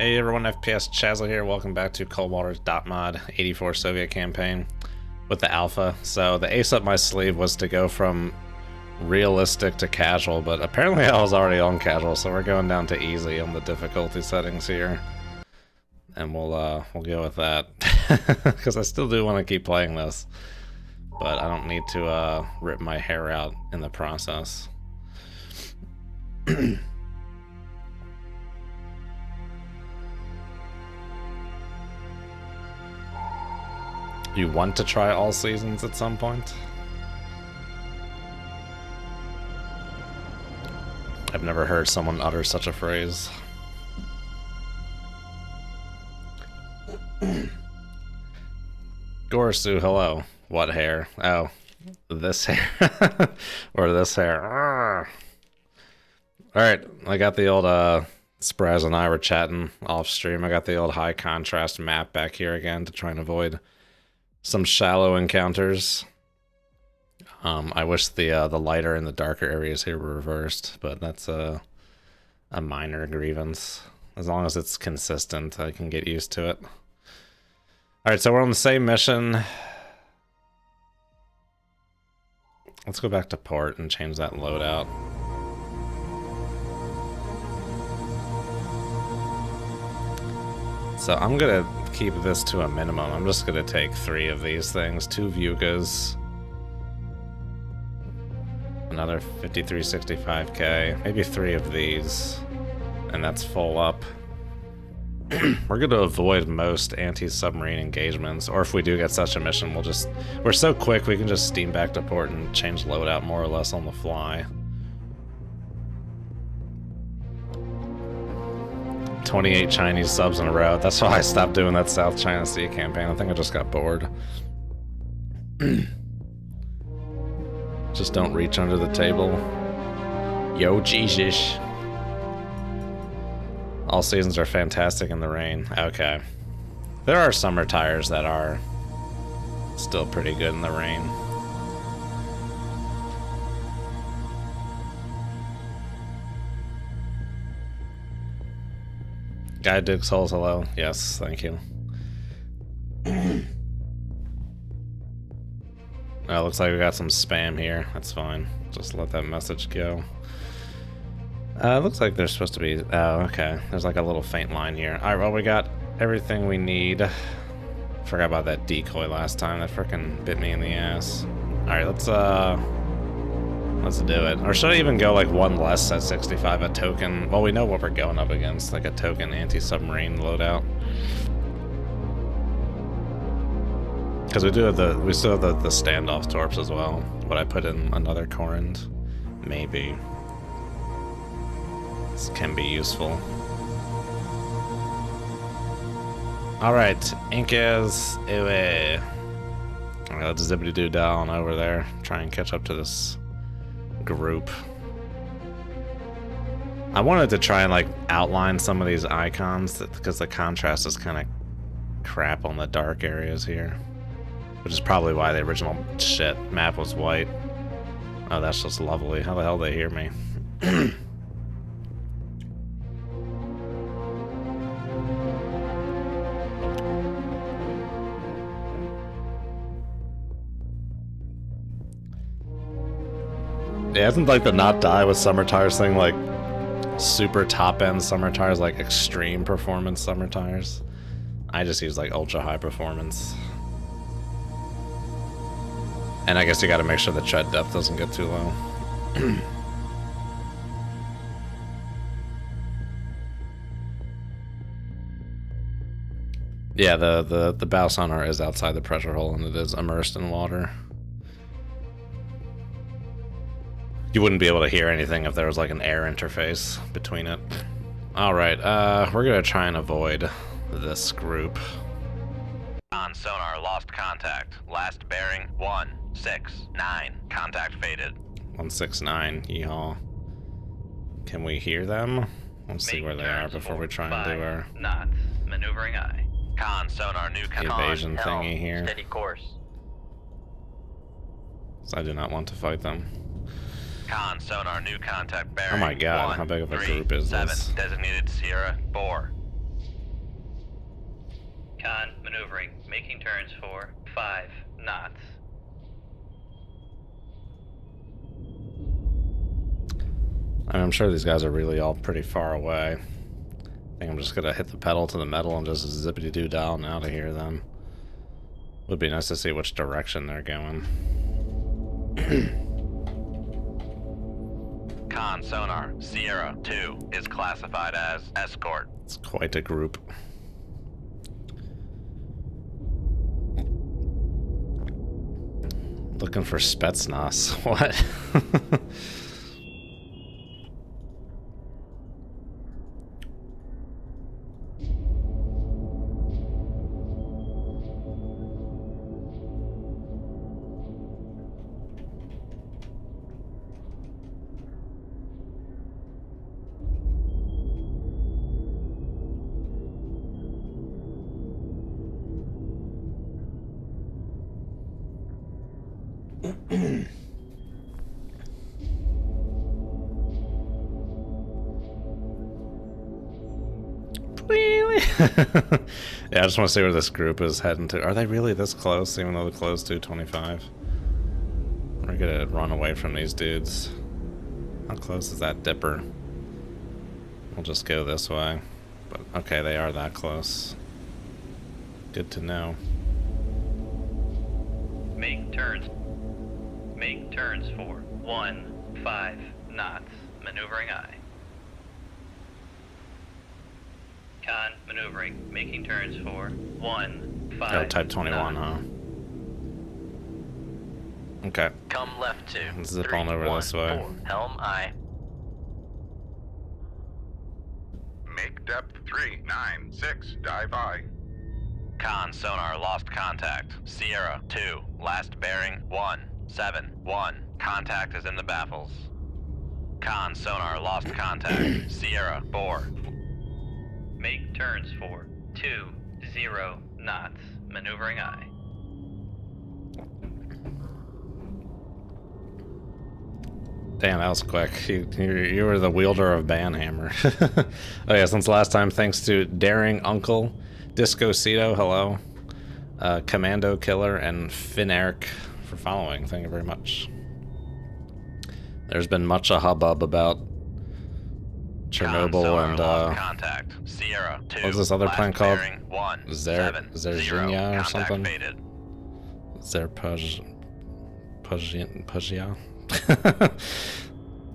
Hey everyone, FPS Chazla here. Welcome back to Coldwater.mod 84 Soviet campaign with the Alpha. So the ace up my sleeve was to go from realistic to casual, but apparently I was already on casual, so we're going down to easy on the difficulty settings here. And we'll go with that. Because I still do want to keep playing this. But I don't need to rip my hair out in the process. You want to try all seasons at some point? I've never heard someone utter such a phrase. Gorisu, hello. What hair? Oh, this hair. Or this hair. Alright, I got the old, Spraz and I were chatting off stream. I got the old high contrast map back here again to try and avoid some shallow encounters. I wish the lighter and the darker areas here were reversed, but that's a minor grievance. As long as it's consistent, I can get used to it. Alright, so we're on the same mission. Let's go back to port and change that loadout. So I'm gonna keep this to a minimum. I'm just gonna take 3 of these things, 2 Vugas, another 5365k, maybe 3 of these, and that's full up. We're gonna avoid most anti-submarine engagements, or if we do get such a mission, we're so quick we can just steam back to port and change loadout more or less on the fly. 28 Chinese subs in a row. That's why I stopped doing that South China Sea campaign. I think I just got bored. Just don't reach under the table. Yo, Jesus. All seasons are fantastic in the rain. Okay. There are summer tires that are still pretty good in the rain. Guy digs holes, hello. Yes, thank you. Oh, looks like we got some spam here. That's fine. Just let that message go. Looks like there's supposed to be... Oh, okay. There's like a little faint line here. Alright, well, we got everything we need. Forgot about that decoy last time. That frickin' bit me in the ass. Alright, let's do it. Or should I even go like one less at 65, a token? Well, we know what we're going up against, like a token anti-submarine loadout. Because we still have the standoff torps as well. Would I put in another Corund? Maybe. This can be useful. Alright, Incas away. Alright, let's zippity-doo down over there. Try and catch up to this group. I wanted to try and like outline some of these icons because the contrast is kind of crap on the dark areas here, which is probably why the original map was white. Oh, that's just lovely. How the hell they hear me? Yeah, isn't like the not die with summer tires thing like super top end summer tires, like extreme performance summer tires? I just use like ultra high performance. And I guess you gotta make sure the tread depth doesn't get too low. Yeah, the bow sonar is outside the pressure hull and it is immersed in water. You wouldn't be able to hear anything if there was like an air interface between it. Alright, we're gonna try and avoid this group. On sonar, lost contact. Last bearing 169. Contact faded. 169, yeehaw. Can we hear them? Let's see where they are before we try and do our knots. Maneuvering eye. Con sonar, new evasion thingy here. Steady course. So I do not want to fight them. Con sonar, new contact bearing. Oh my god, how big of a group is this? Designated Sierra 4. Con maneuvering, making turns for 5 knots. I'm sure these guys are really all pretty far away. I think I'm just gonna hit the pedal to the metal and just zippity-doo down out of here then. Would be nice to see which direction they're going. Con sonar, Sierra 2 is classified as escort. It's quite a group. Looking for Spetsnaz. What? Yeah, I just want to see where this group is heading to. Are they really this close, even though they're close to 25? We're gonna run away from these dudes. How close is that dipper? We'll just go this way. But okay, they are that close. Good to know. Make turns. Make turns for 5 knots. Maneuvering aye. Con maneuvering, making turns for 5. Oh, type 21, huh? Okay. Come left to Zip 3, on over 1, this way. 4. Helm aye. Make depth 396, dive aye. Con sonar lost contact. Sierra 2, last bearing 171. Contact is in the baffles. Con sonar lost contact. Sierra 4. Make turns for 20 knots. Maneuvering aye. Damn, that was quick. You were the wielder of Banhammer. Oh yeah, since last time, thanks to Daring Uncle, Disco Cito, hello, Commando Killer, and Finn Eric for following. Thank you very much. There's been much a hubbub about Chernobyl and contact. Sierra 2. What's this other planet called? Zerjinia or something? Faded. Pajia?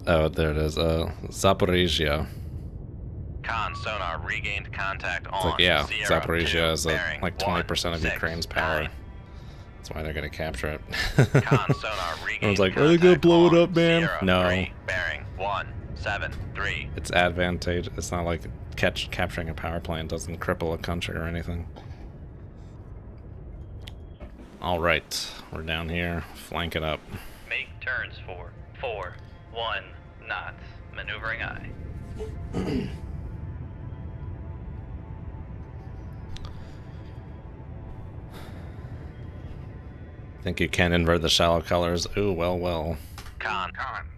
Oh, there it is. Zaporizhia. Con sonar regained contact on. It's like, yeah, Sierra Zaporizhia 2, is like 20% of Ukraine's power. That's why they're gonna capture it. Con sonar regained Everyone's like, are they gonna blow it up, man? Sierra No. 3, bearing 173. It's advantageous. It's not like capturing a power plant doesn't cripple a country or anything. All right, we're down here. Flank it up. Make turns for 1 knots. Maneuvering aye. Think you can invert the shallow colors. Ooh, well, well. Con.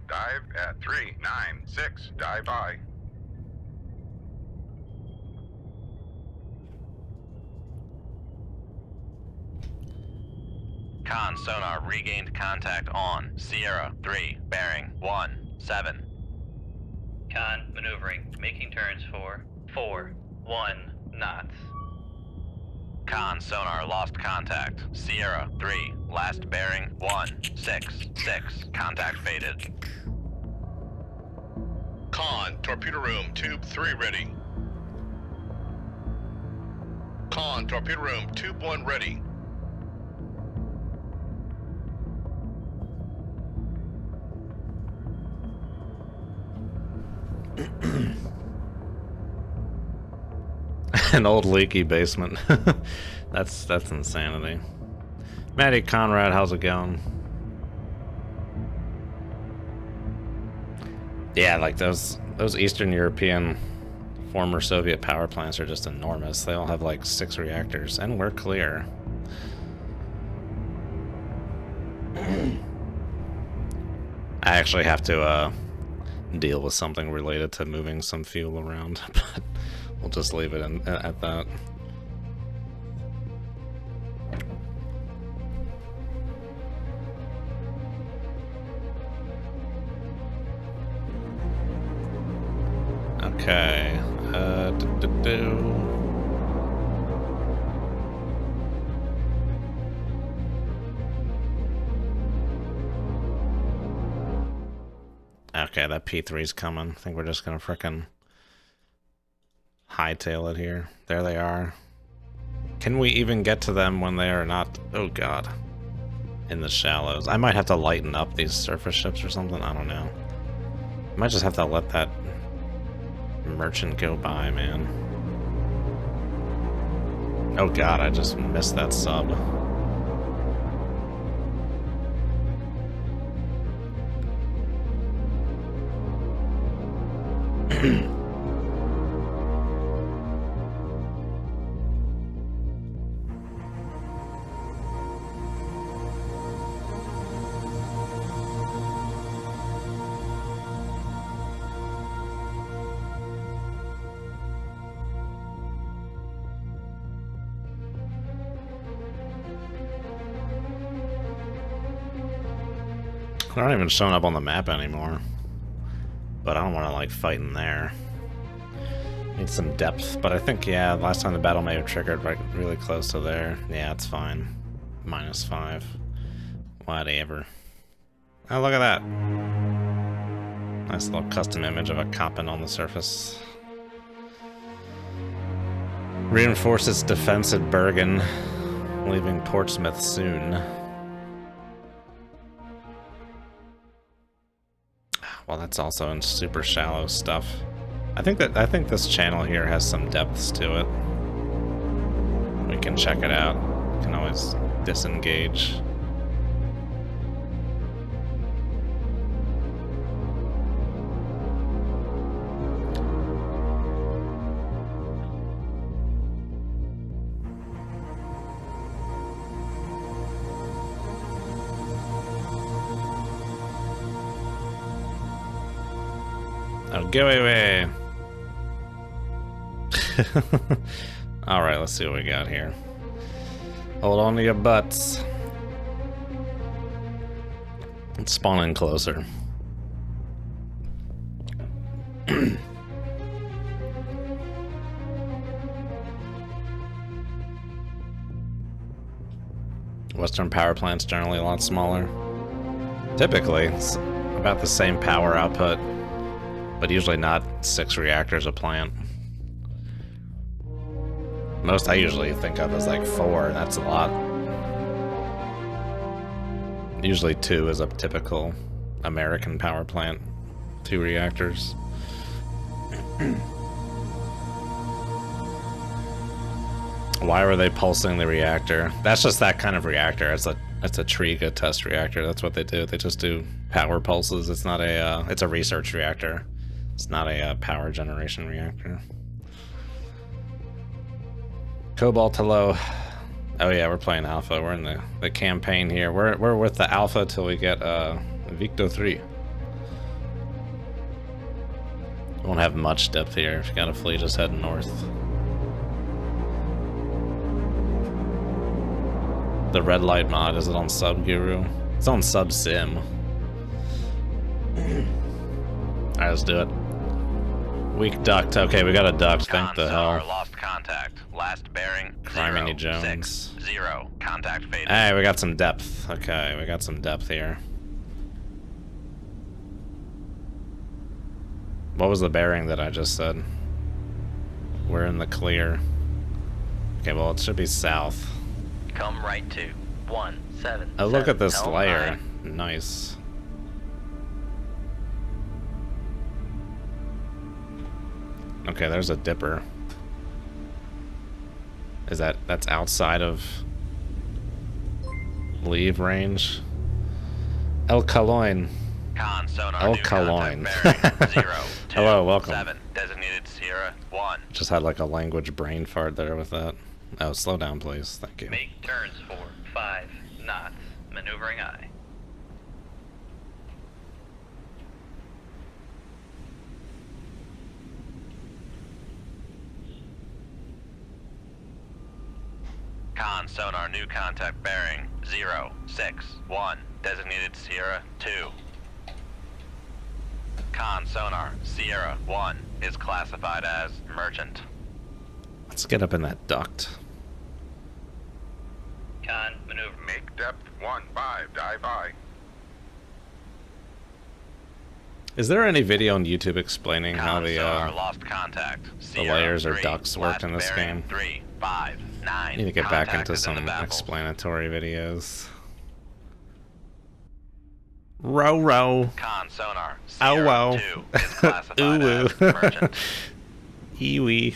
Dive at 396, dive aye. Con sonar regained contact on Sierra 3, bearing 17. Con maneuvering, making turns for 1 knots. Con sonar lost contact. Sierra 3, last bearing 166. Contact faded. Con, torpedo room, tube 3 ready. Con, torpedo room, tube 1 ready. An old leaky basement. That's insanity. Matty Conrad, how's it going? Yeah, like those Eastern European former Soviet power plants are just enormous. They all have like 6 reactors, and we're clear. I actually have to deal with something related to moving some fuel around, but we'll just leave it at that. Okay. Okay, that P3's coming. I think we're just gonna frickin' hightail it here. There they are. Can we even get to them when they are not... Oh god. In the shallows. I might have to lighten up these surface ships or something. I don't know. I might just have to let that merchant go by, man. Oh god, I just missed that sub. They're not even showing up on the map anymore. But I don't want to, like, fight in there. Need some depth. But I think, yeah, last time the battle may have triggered right really close to there. Yeah, it's fine. -5. Whatever. Oh, look at that. Nice little custom image of a coppin on the surface. Reinforces defense at Bergen, leaving Portsmouth soon. Well, that's also in super shallow stuff. I think this channel here has some depths to it. We can check it out. We can always disengage. Oh, go away! Alright, let's see what we got here. Hold on to your butts. It's spawning closer. Western power plants generally a lot smaller. Typically, it's about the same power output, but usually not 6 reactors a plant. Most I usually think of as like 4, and that's a lot. Usually 2 is a typical American power plant. 2 reactors. Why were they pulsing the reactor? That's just that kind of reactor. It's a Triga test reactor. That's what they do. They just do power pulses. It's not a it's a research reactor. It's not a power generation reactor. Cobalt, hello. Oh yeah, we're playing Alpha. We're in the campaign here. We're with the Alpha till we get Victo 3. Won't have much depth here. If you got a fleet, just head north. The red light mod, is it on Sub Guru? It's on Sub Sim. Alright, let's do it. Weak duct. Okay, we got a duct. Thank the hell. Lost contact. Last bearing. Criminy 0, Jones. 6, 0. Contact faded. Hey, we got some depth. Okay, we got some depth here. What was the bearing that I just said? We're in the clear. Okay, well, it should be south. Come right to 17. Oh, look at this layer. Nice. Okay, there's a dipper. Is that's outside of leave range? El Caloin. Con sonar. El new Caloin. contact bearing 0, 2, Hello, welcome. 7. Designated Sierra 1. Just had like a language brain fart there with that. Oh, slow down, please. Thank you. Make turns for 5 knots. Maneuvering eye. Con sonar new contact bearing 0, 6, 1. Designated Sierra 2. Con Con sonar, Sierra 1 is classified as merchant. Let's get up in that duct. Con, maneuver. Make depth 1-5, dive by. Is there any video on YouTube explaining how Con sonar, the lost contact. Sierra layers or 3, ducts work last in this bearing, game? 3, 5, 9. I need to get back Contact into is in the some baffles. explanatory videos. Row row. Con sonar, Ow Sierra wow. 2 is classified Ooh as merchant. Iwi.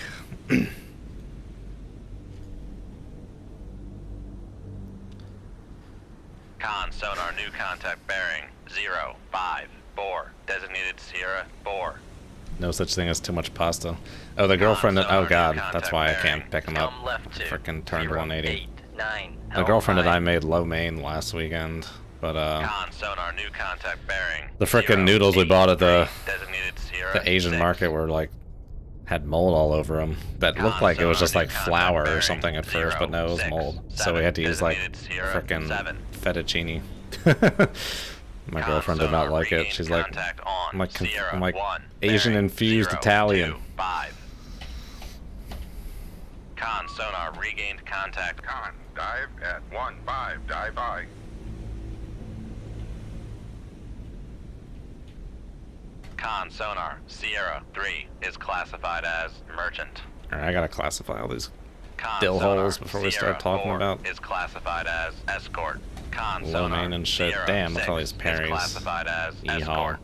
Con sonar, new contact bearing 0, 5, 4. Designated Sierra 4. No such thing as too much pasta. Oh, the girlfriend. Oh god, that's why I can't pick him up. Come left 2. Freaking turned 0, 180. 8, 9. The girlfriend and I Helm made low main last weekend, but Con sonar, new contact bearing. the frickin' 0, noodles we 8, bought at the 3. Designated Sierra Asian 6. market were like had mold all over them. That looked like it was just like flour or something at first, but no, it was mold. So we had to use like frickin' fettuccine. My girlfriend did not like it. She's like, I'm like Asian infused Italian. 5. Con sonar, regained contact. Con, dive at 1-5, dive by. Con sonar, Sierra 3 is classified as merchant. Alright, I gotta classify all these Con dill sonar, holes before we start Sierra talking 4 about is classified as escort. Con low sonar, main and shit. Sierra Damn, look at 6 all these is parries. classified as Yeehaw. escort.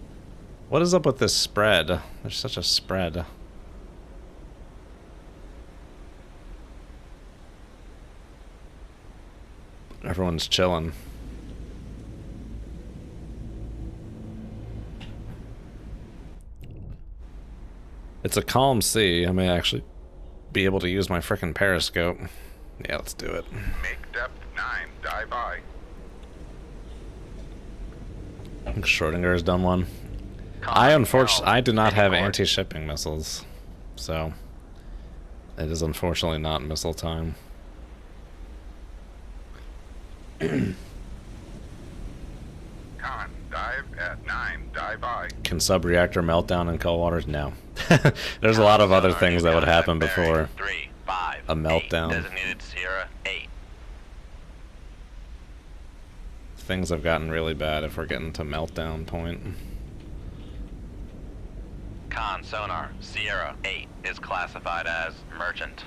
What is up with this spread? There's such a spread. Everyone's chilling. It's a calm sea. I may actually be able to use my frickin' periscope. Yeah, let's do it. Make depth 9, dive by. I think Schrodinger's done one. I do not have anti-shipping missiles, so it is unfortunately not missile time. Con, dive at 9, dive by. Can sub-reactor meltdown in cold waters? No. There's a lot of other things that would happen before 3, 5, a meltdown. 8, designated Sierra 8. Things have gotten really bad if we're getting to meltdown point. Con sonar, Sierra 8 is classified as merchant.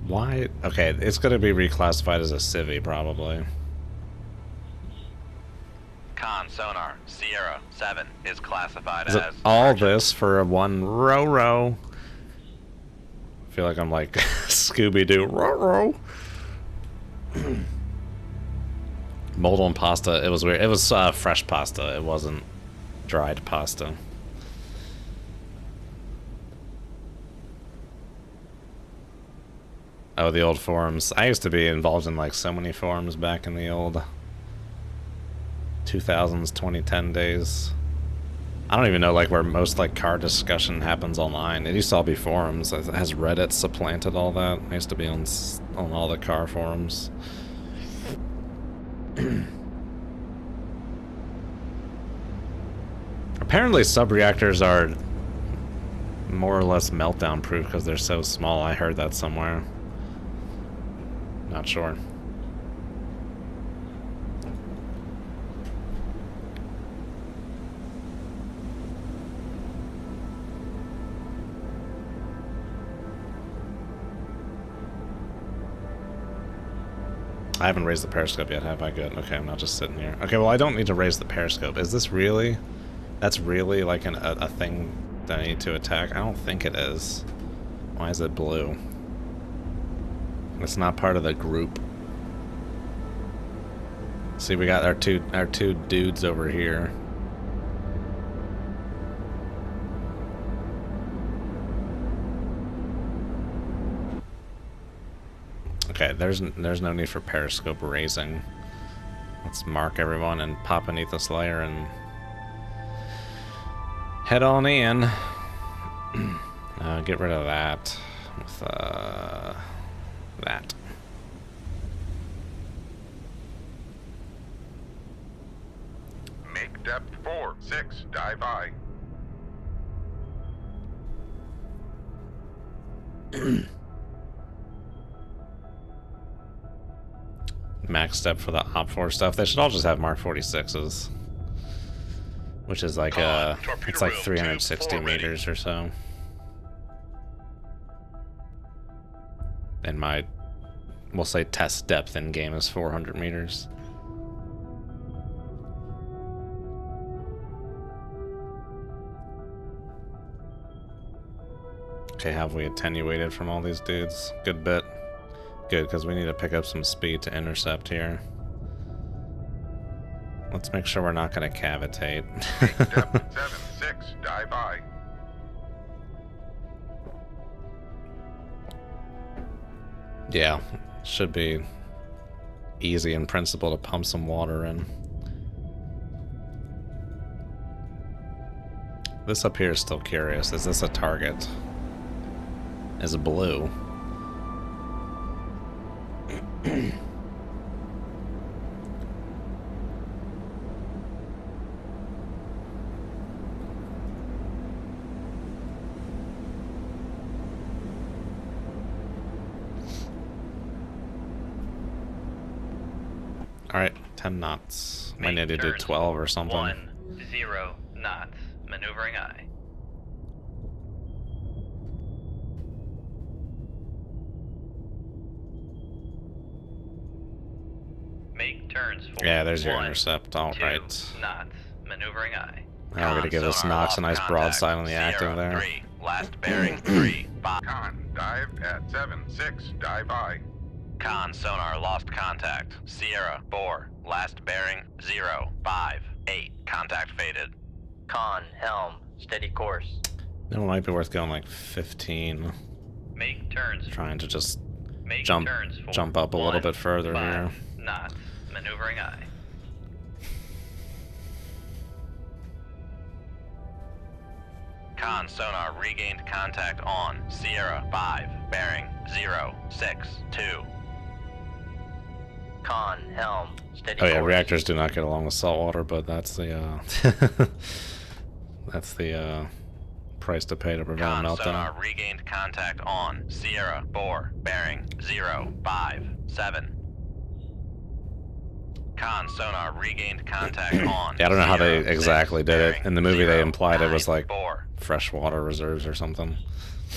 Why? Okay, it's gonna be reclassified as a civvy probably. Con sonar, Sierra 7 is classified Is it as all merchant. this for a one row? I feel like I'm like Scooby-Doo. Row. Mold on pasta. It was weird. It was fresh pasta. It wasn't dried pasta. Oh, the old forums. I used to be involved in like so many forums back in the old 2000s, 2010 days. I don't even know like where most like car discussion happens online. It used to all be forums. Has Reddit supplanted all that? I used to be on all the car forums. Apparently sub-reactors are more or less meltdown proof because they're so small. I heard that somewhere. Not sure. I haven't raised the periscope yet, have I? Good. Okay, I'm not just sitting here. Okay, well, I don't need to raise the periscope. Is this really... That's really like a thing that I need to attack? I don't think it is. Why is it blue? It's not part of the group. See, we got our two dudes over here. Okay, there's no need for periscope raising. Let's mark everyone and pop beneath this layer and head on in. Get rid of that with that. Depth 4-6, dive I. Max step for the Op 4 stuff. They should all just have Mark 46s. Which is like torpedo it's like room, 360 2-4 ready. meters or so. And my, we'll say test depth in game is 400 meters. Okay, have we attenuated from all these dudes? Good bit. Good, because we need to pick up some speed to intercept here. Let's make sure we're not going to cavitate. Depth 7-6, dive I. Yeah, should be easy in principle to pump some water in. This up here is still curious. Is this a target? Is it blue? Alright, 10 knots. Might need to do 12 or something. 10 knots. Maneuvering I. Make turns for Yeah, there's your 1, intercept. 2 Alright. knots. Maneuvering I. Now we're gonna give this Knox a nice broadside on the active there. 3, last bearing 3, 5. Con, dive at 7-6, dive I. Con sonar lost contact. Sierra 4, last bearing 0, 5, 8. Contact faded. Con, helm, steady course. It might be worth going like 15. Make turns. Trying to just Make jump turns for jump up a little 1, bit further 5 here. knots. Maneuvering I. Con sonar regained contact on Sierra 5, bearing 0, 6, 2. Con, helm, steady Oh yeah, course. reactors do not get along with saltwater, but that's the that's the price to pay to prevent a Con meltdown. sonar regained contact on Sierra 4, bearing 0, 5, 7. Con sonar regained contact on Yeah, I don't know how they Sierra exactly 6, did it. bearing In the movie, they 0, implied it was 9, like 4. freshwater reserves or something.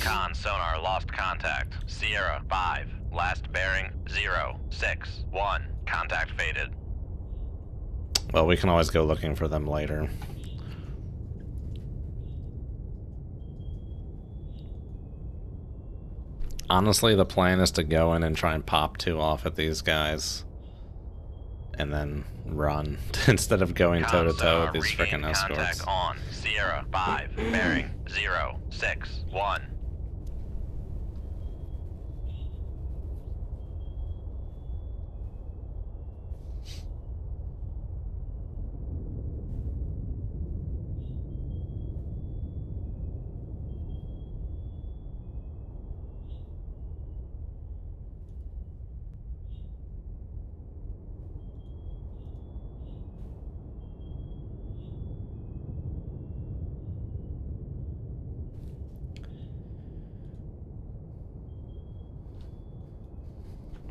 Con sonar lost contact. Sierra 5, last bearing 0, 6, 1. Contact faded. Well, we can always go looking for them later. Honestly, the plan is to go in and try and pop 2 off at these guys. And then run. Instead of going toe-to-toe with these freaking escorts. Contact on Sierra 5, bearing 0, 6, 1.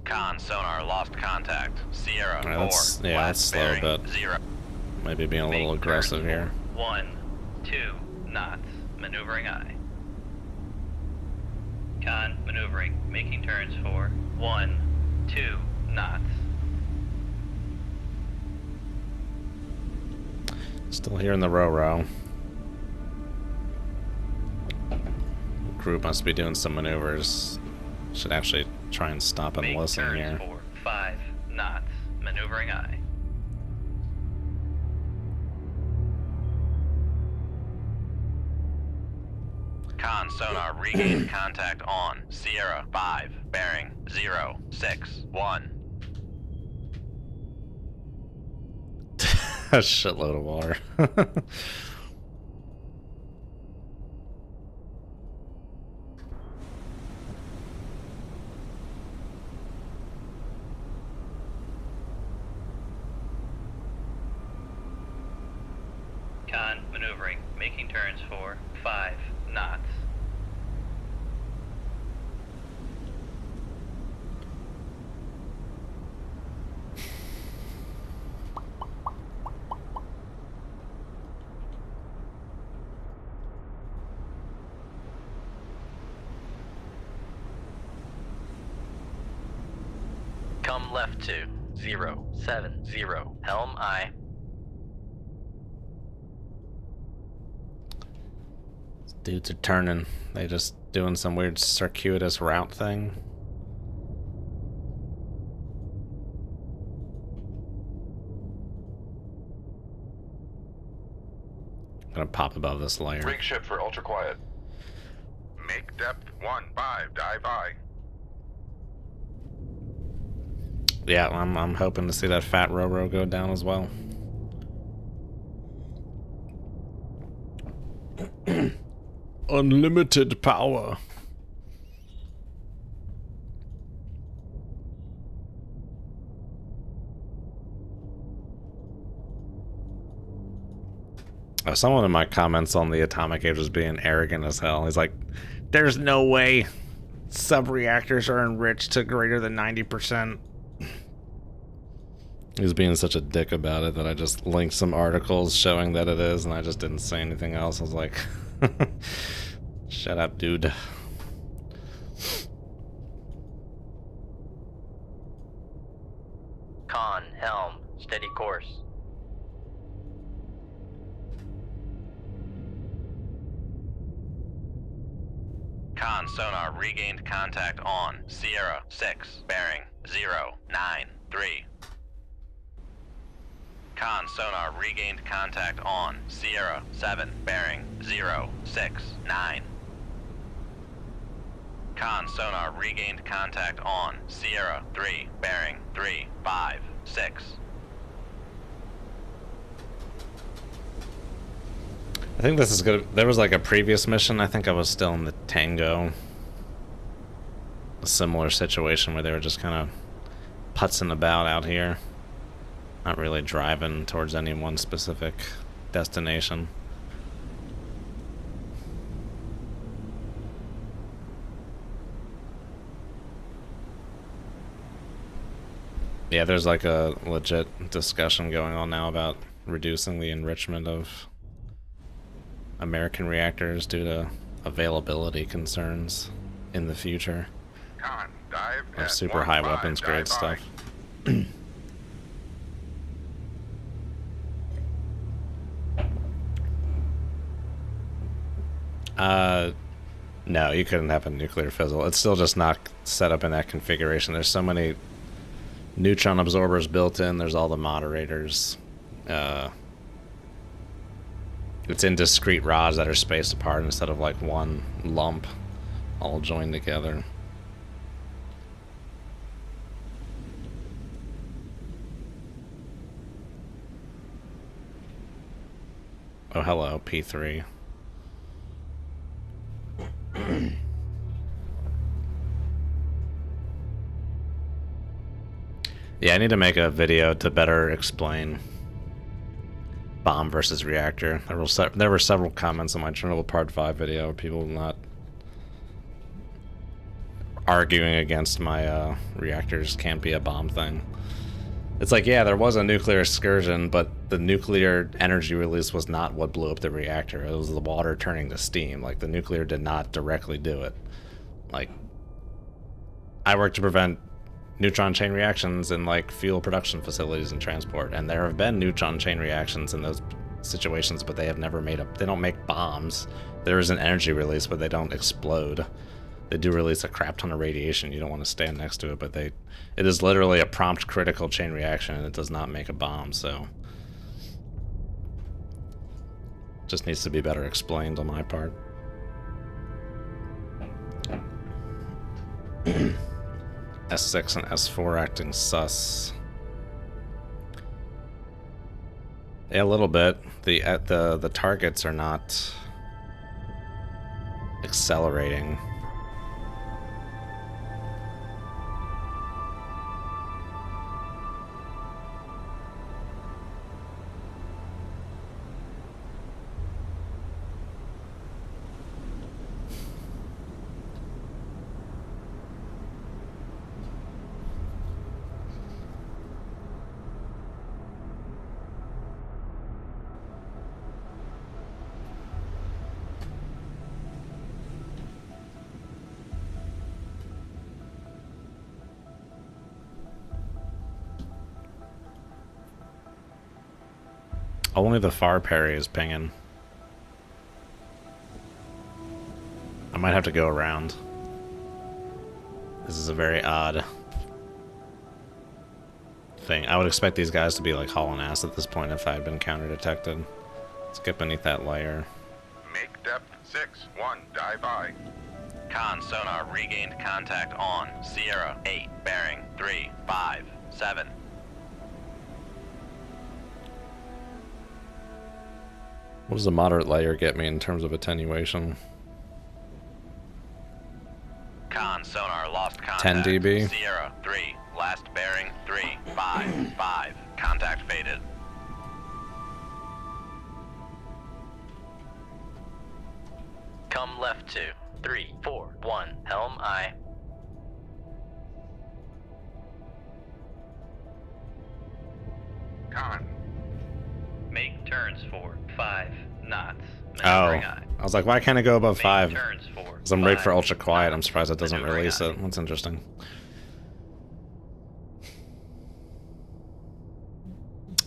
Con sonar lost contact. Sierra Alright, 4, let's last slow a bearing bit. 0. Maybe being a little Make aggressive turns here. for 1, 2 knots. Maneuvering I. Con maneuvering. Making turns for 1, 2 knots. Still here in the row. Group must be doing some maneuvers. Should actually try and stop and Make listen turns here. for 5 knots. Maneuvering I. Con sonar regained contact on Sierra 5, bearing 0, 6, 1. A shitload of water. Con maneuvering, making turns for 5 knots. Come left to 070, helm I. Dudes are turning. They just doing some weird circuitous route thing. Gonna pop above this layer. Rig ship for ultra quiet. Make depth 15, dive I. Yeah, I'm hoping to see that fat Roro go down as well. Unlimited power. Someone in my comments on the Atomic Age was being arrogant as hell. He's like, there's no way sub-reactors are enriched to greater than 90%. He was being such a dick about it that I just linked some articles showing that it is, and I just didn't say anything else. I was like, shut up, dude. Con, helm, steady course. Con sonar regained contact on Sierra 6, bearing 093. Con sonar regained contact on Sierra 7, bearing 069. Con sonar regained contact on Sierra 3, bearing 356. I think this is good. There was like a previous mission. I think I was still in the Tango. A similar situation where they were just kind of putzing about out here. Not really driving towards any one specific destination. Yeah, there's like a legit discussion going on now about reducing the enrichment of American reactors due to availability concerns in the future Con, dive of at super high 15, weapons grade dive I. stuff. No, you couldn't have a nuclear fizzle. It's still just not set up in that configuration. There's so many neutron absorbers built in. There's all the moderators. It's in discrete rods that are spaced apart instead of like one lump all joined together. Oh, hello, P3. Yeah, I need to make a video to better explain bomb versus reactor. There were several comments on my Chernobyl Part 5 video, people not arguing against my reactors can't be a bomb thing. It's like, yeah, there was a nuclear excursion, but the nuclear energy release was not what blew up the reactor. It was the water turning to steam. Like, the nuclear did not directly do it. Like, I work to prevent neutron chain reactions in like fuel production facilities and transport, and there have been neutron chain reactions in those situations, but they have never they don't make bombs. There is an energy release, but they don't explode. They do release a crap ton of radiation. You don't want to stand next to it, but it is literally a prompt critical chain reaction, and it does not make a bomb, so just needs to be better explained on my part. S6 and S4 acting sus. Yeah, a little bit. The targets are not accelerating. Only the far parry is pinging. I might have to go around. This is a very odd thing. I would expect these guys to be like hauling ass at this point if I had been counter detected. Let's get beneath that layer. Make depth 6-1, dive by. Con sonar regained contact on Sierra 8, bearing 357. What does the moderate layer get me in terms of attenuation? Con sonar lost contact. 10 dB. Sierra 3, last bearing 355. Contact faded. Come left 2, 3, 4, 1. Helm I. Con. Make turns for 5 knots. Oh, Maneuvering eye. I was like, why can't I go above Make 5? turns for Because I'm rigged for 5 ultra quiet. I'm knots. surprised it doesn't Maneuvering release eye. it. That's interesting.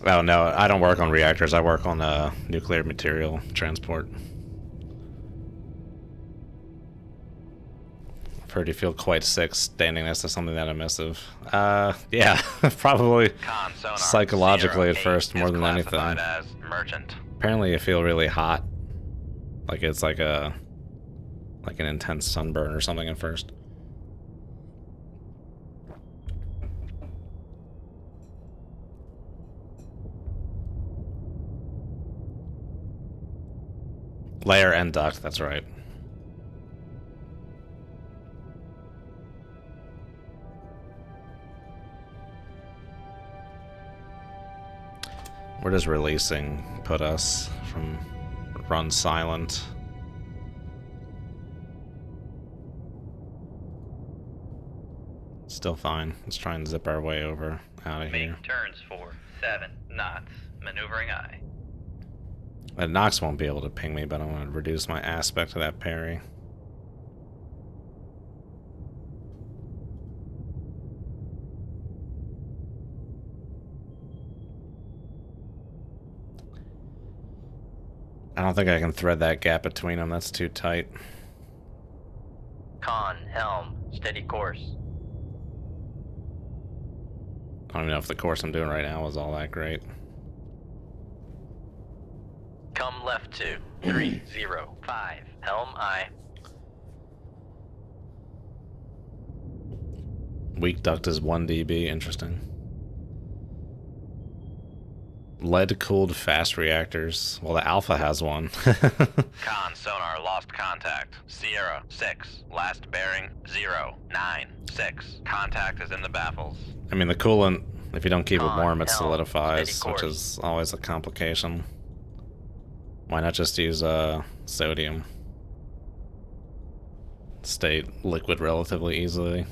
Oh no, I don't work on reactors. I work on nuclear material transport. I've heard you feel quite sick standing next to something that emissive. Yeah, probably Con sonar psychologically Sierra at first 8 more is than classified anything. as merchant. Apparently, you feel really hot, like it's like an intense sunburn or something at first. Layer and duct, that's right. Where does releasing put us from run silent? Still fine. Let's try and zip our way over out of here. Make turns for 7 knots. Maneuvering eye. That Nox won't be able to ping me, but I want to reduce my aspect to that parry. I don't think I can thread that gap between them. That's too tight. Con, helm, steady course. I don't even know if the course I'm doing right now is all that great. Come left 2, 305. Helm I. Weak duct is 1 dB. Interesting. Lead-cooled fast reactors. Well, the Alfa has one. Con sonar lost contact. Sierra 6, last bearing 096. Contact is in the baffles. I mean, the coolant, if you don't keep it Con, warm, it helm, solidifies, steady which course. is always a complication. Why not just use sodium? Stay liquid relatively easily.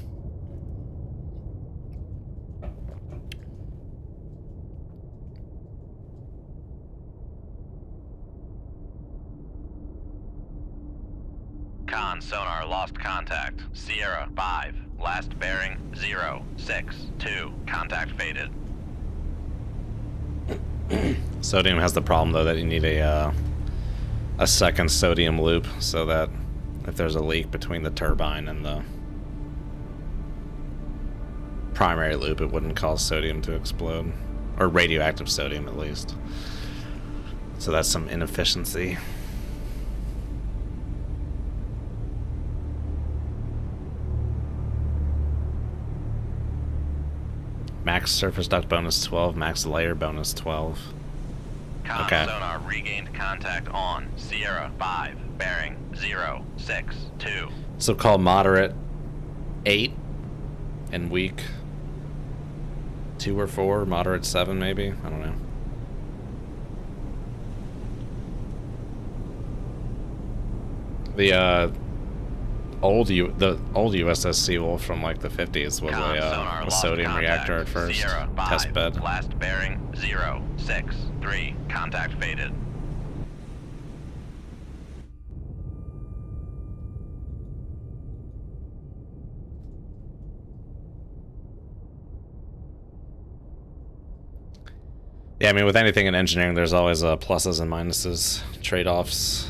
Con sonar lost contact. Sierra 5, last bearing 062. Contact faded. Sodium has the problem, though, that you need a second sodium loop so that if there's a leak between the turbine and the primary loop, it wouldn't cause sodium to explode. Or radioactive sodium, at least. So that's some inefficiency. Max surface duct bonus 12, max layer bonus 12. Con Okay. sonar regained contact on Sierra 5, bearing 062. So call moderate 8 and weak 2 or 4, moderate 7 maybe? I don't know. The old USS Seawolf from like the 50s was Con sonar a lost sodium contact. reactor at first. Sierra 5, Test bed. last bearing 063. Contact faded. Yeah, I mean, with anything in engineering, there's always pluses and minuses, trade-offs.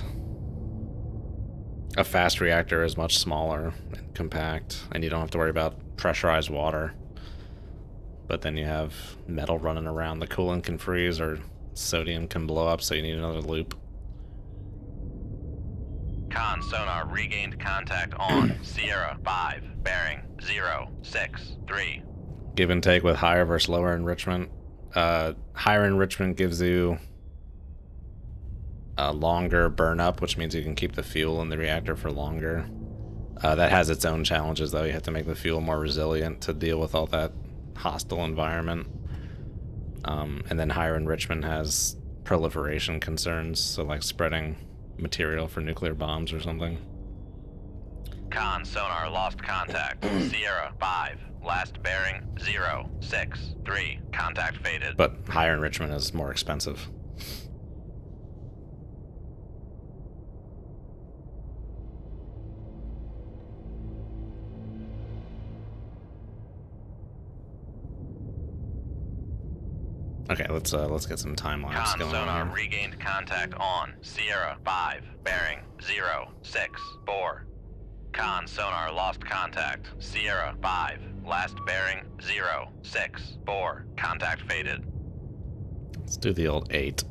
A fast reactor is much smaller and compact, and you don't have to worry about pressurized water. But then you have metal running around, the coolant can freeze, or sodium can blow up, so you need another loop. Con sonar regained contact on Sierra 5, bearing 063. Give and take with higher versus lower enrichment. Higher enrichment gives you a longer burn up, which means you can keep the fuel in the reactor for longer. That has its own challenges, though. You have to make the fuel more resilient to deal with all that hostile environment. And then higher enrichment has proliferation concerns, so like spreading material for nuclear bombs or something. Con sonar lost contact. Sierra 5, last bearing 063. Contact faded. But higher enrichment is more expensive. Okay, let's get some time lapse Con going sonar on here. regained contact on Sierra 5, bearing 064. Con sonar lost contact. Sierra 5, last bearing 064. Contact faded. Let's do the old 8.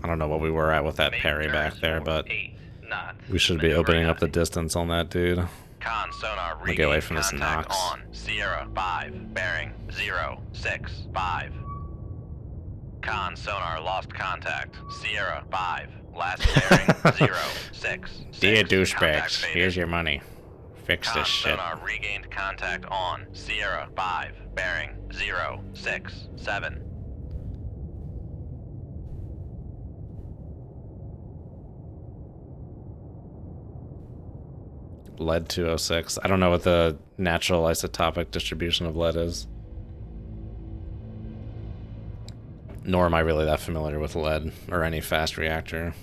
I don't know what we were at with that Make parry back turns there, for but 8 knots. we should be Maneuver opening up the 9. distance on that dude. Con sonar me get away regained from this contact Nox. on Sierra 5, bearing 065. Con sonar lost contact. Sierra 5, last bearing 066. Dear Contact douchebags, faded. here's your money. Fix Con this shit. sonar regained contact on Sierra 5, bearing 067. Lead 206. I don't know what the natural isotopic distribution of lead is. Nor am I really that familiar with lead or any fast reactor.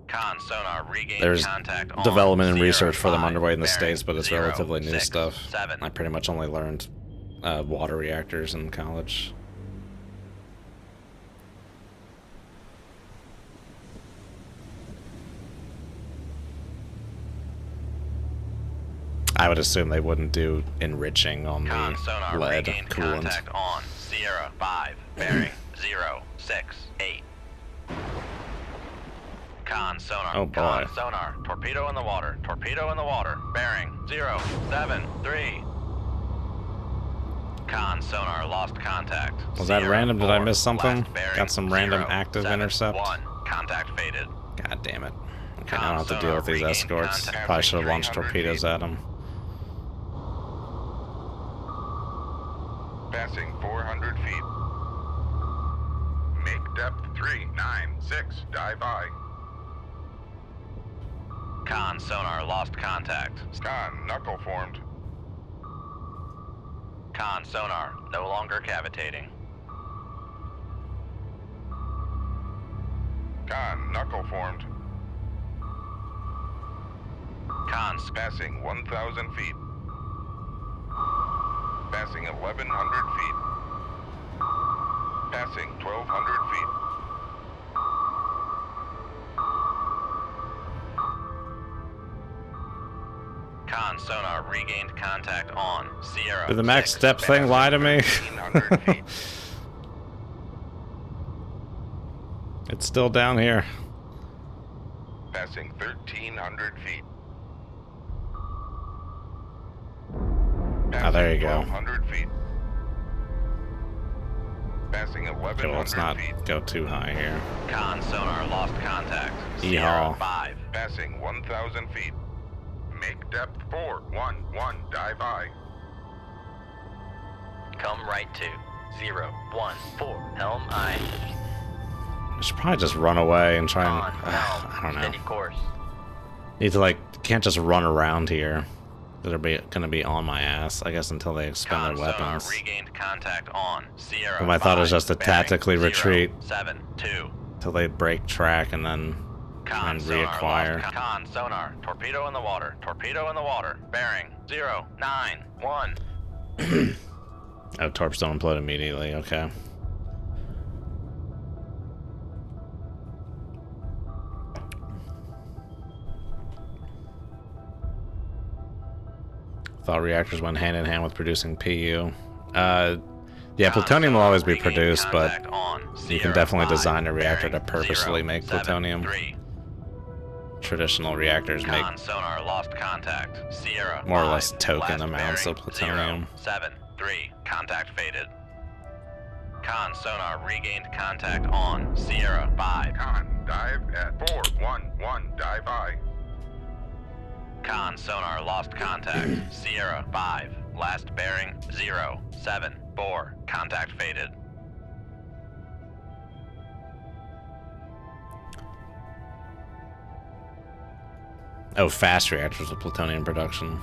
Con sonar regained There's contact on development and Sierra research for them 5, underway in the bearing States, but it's relatively new stuff. 067. I pretty much only learned water reactors in college. I would assume they wouldn't do enriching on Con the sonar lead regained coolant. contact on Sierra 5, bearing 068. Con sonar. Oh, boy. Con sonar. Torpedo in the water. Torpedo in the water. Bearing 073. Con sonar lost contact. Was that Sierra random? Did I 4, miss something? last bearing Got some random active 071. intercept? Contact faded. God damn it. Okay, Con now I don't have to deal sonar with these regained escorts. contact. Probably should have launched 300 torpedoes feet. at them. Passing 400 feet. Make depth 396. Dive by. Con sonar lost contact. Con knuckle formed. Con sonar no longer cavitating. Con knuckle formed. Con Passing 1,000 feet. Passing 1,100 feet. Passing 1,200 feet. Con sonar regained contact on Sierra. Did the max 6, step thing lie to me? 1,300 feet. It's still down here. Passing 1,300 feet. Oh, there you go. 1,200 feet. Passing Okay, 1,100 well, let's not feet. go too high here. Con sonar lost contact. Yeehaw. Sierra 5. Passing 1,000 feet. Make depth 411. Dive by. Come right to 014. Helm I. I should probably just run away and try and... On helm. I don't know. Steady course. Need to, like, can't just run around here. They're gonna be on my ass, I guess, until they expend Con their sonar weapons. regained contact on Sierra. But my thought is 5, just to bearing tactically retreat. 072. Till they break track and then try Con and sonar reacquire. lost con sonar. Torpedo in the water. Torpedo in the water. Bearing 091. Oh, torps don't implode immediately, okay. Thought reactors went hand in hand with producing PU. Yeah, plutonium will always be produced, but you can definitely design a reactor to purposely make plutonium. Traditional reactors make sonar lost contact. Sierra more or less 5, token last amounts bearing, of plutonium. 073, contact faded. Con sonar regained contact on Sierra 5. Con, dive at 411, dive high. Con sonar lost contact. Sierra 5, last bearing 074, contact faded. Oh, fast reactors with plutonium production.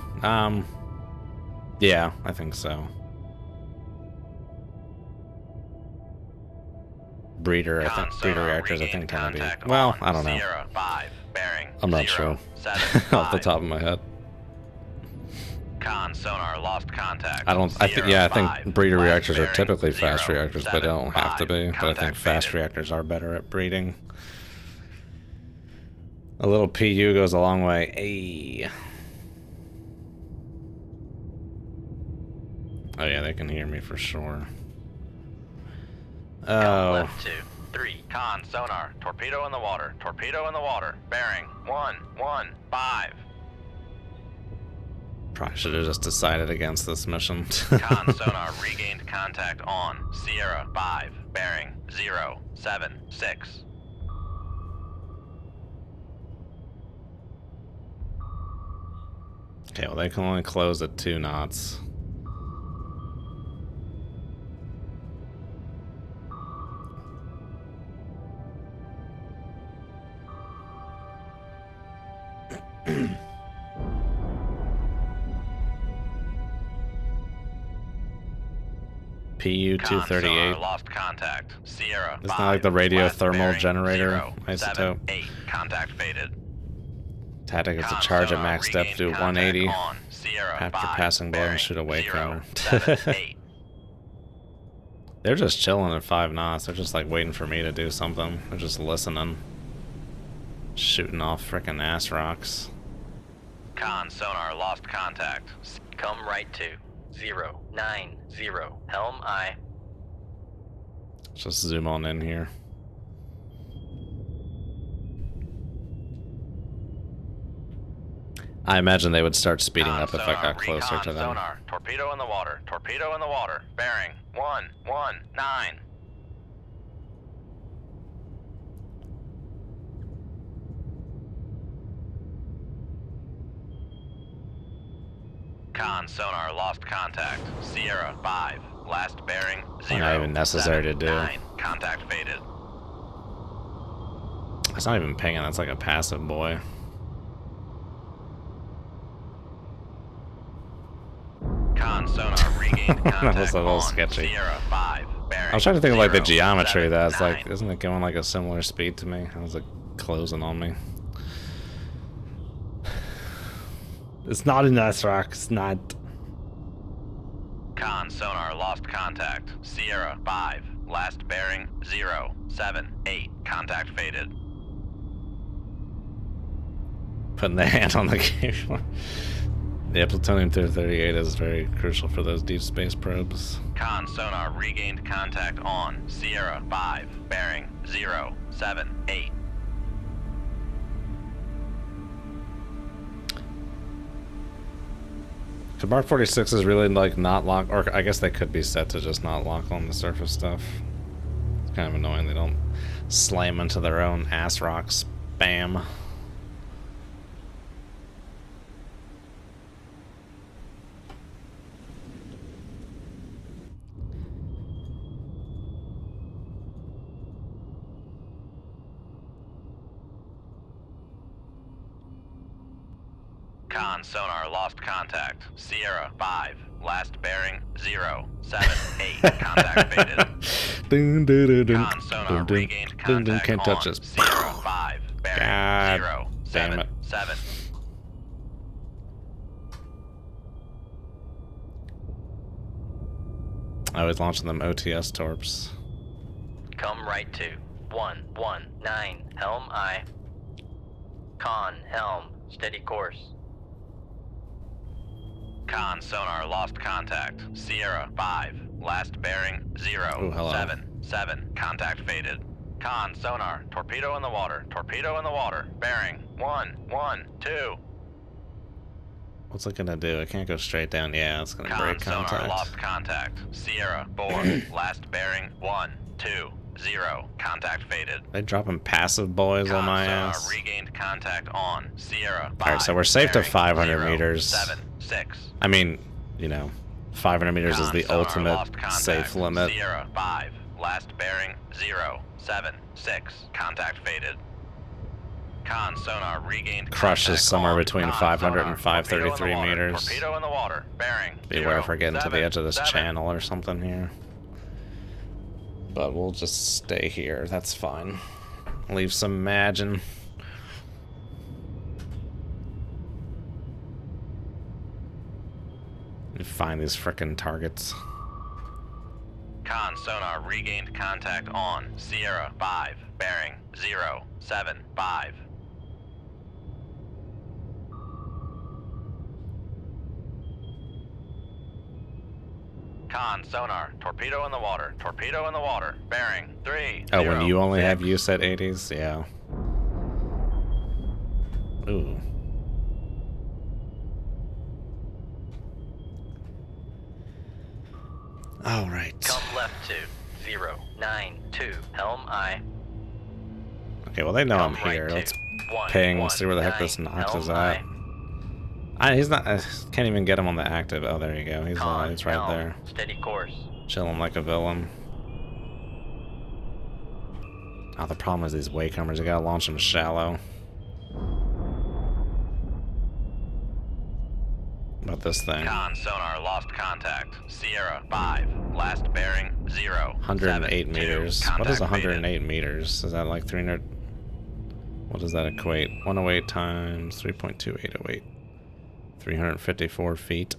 Yeah, I think so. Breeder reactors, I think, kind of be. Well, I don't know. Sierra 5, bearing I'm not sure. Off the top of my head. Con sonar lost contact. I think breeder reactors are typically fast reactors, but they don't have to be. But I think fast reactors are better at breeding. A little PU goes a long way. Ayy. Oh yeah, they can hear me for sure. Oh. Left 2, 3. Con sonar. Torpedo in the water. Torpedo in the water. Bearing 115. Probably should have just decided against this mission. Con sonar regained contact on Sierra 5. Bearing 076. Okay, well they can only close at 2 knots. PU 238. Lost contact. Sierra. It's not like the radiothermal generator isotope. 8. Contact faded. Tactic is to charge at max depth to 180 after passing below and shoot a wake counter. They're just chilling at 5 knots. They're just like waiting for me to do something. They're just listening. Shooting off frickin' ass rocks. Con sonar lost contact. Come right to 090. Helm I. Just zoom on in here. I imagine they would start speeding up if I got closer to them. Sonar. Torpedo in the water. Torpedo in the water. Bearing 119. Con sonar lost contact. Sierra 5. Last bearing 0. Not even necessary to do. 9. Contact faded. It's not even pinging. That's like a passive boy. Con sonar regained contact. That was a little sketchy. Sierra 5. Bearing I was trying to think of like the geometry. 079. That's like, isn't it going like a similar speed to me? I was like closing on me. It's not an S-Rock. It's not. Con sonar lost contact. Sierra 5. Last bearing 078. Contact faded. Putting the hand on the cable. Yeah, plutonium 238 is very crucial for those deep space probes. Con sonar regained contact on Sierra 5. Bearing 078. Could Mark 46 is really like not lock, or I guess they could be set to just not lock on the surface stuff. It's kind of annoying they don't slam into their own ass rocks. Bam. Con sonar lost contact. Sierra 5. Last bearing 078. Contact faded. Dun, dun, dun, dun, Con sonar dun, regained dun, dun, contact can't touch on us. Sierra 5. Bearing God damn it. 077. I was launching them OTS torps. Come right to 119. Helm I. Con helm. Steady course. Con sonar lost contact. Sierra 5. Last bearing 0. Ooh, hello. 7. Contact faded. Con sonar. Torpedo in the water. Torpedo in the water. Bearing 1. 2. What's it gonna do? It can't go straight down. Yeah, it's gonna Con break sonar contact. lost contact. Sierra 4. Last bearing 1. 2. 0. Contact faded. They dropping passive boys on my sonar ass. regained contact on Sierra 5. Alright, so we're safe to bearing 500 0, meters. 7. 6. I mean, you know, 500 meters is Con the sonar ultimate lost contact. safe limit. Sierra 5. Last bearing 0. 7. 6. Contact faded. Con sonar regained Crush contact is somewhere on. between Con 500 sonar. and 533 Torpedo in the water. meters. Torpedo in the water. Bearing Beware 0, if we're getting to the 7, edge of this 7. channel or something here. But we'll just stay here. That's fine. Leave some margin. Find these frickin' targets. Con sonar regained contact on Sierra 5. Bearing 0, 7, 5. Con sonar. Torpedo in the water. Torpedo in the water. Bearing 3. Oh, 0, when you only have 6. use at 80s? Yeah. Ooh. Alright. Come left to 092. Helm I. Okay, well they know I'm Come right here. to Let's 1, ping, see where the heck this 19. Nox is Helm at. He's not. I can't even get him on the active. Oh, there you go. He's Con, he's right helm, there, Steady course. chilling like a villain. Oh, the problem is these waycomers. You gotta launch them shallow. About this thing. Con sonar lost contact. Sierra 5. Last bearing 0. 108 7, 2. meters. What is Contact 108 meters? Is that like 300? What does that equate? 108 times 3.2808. 354 feet.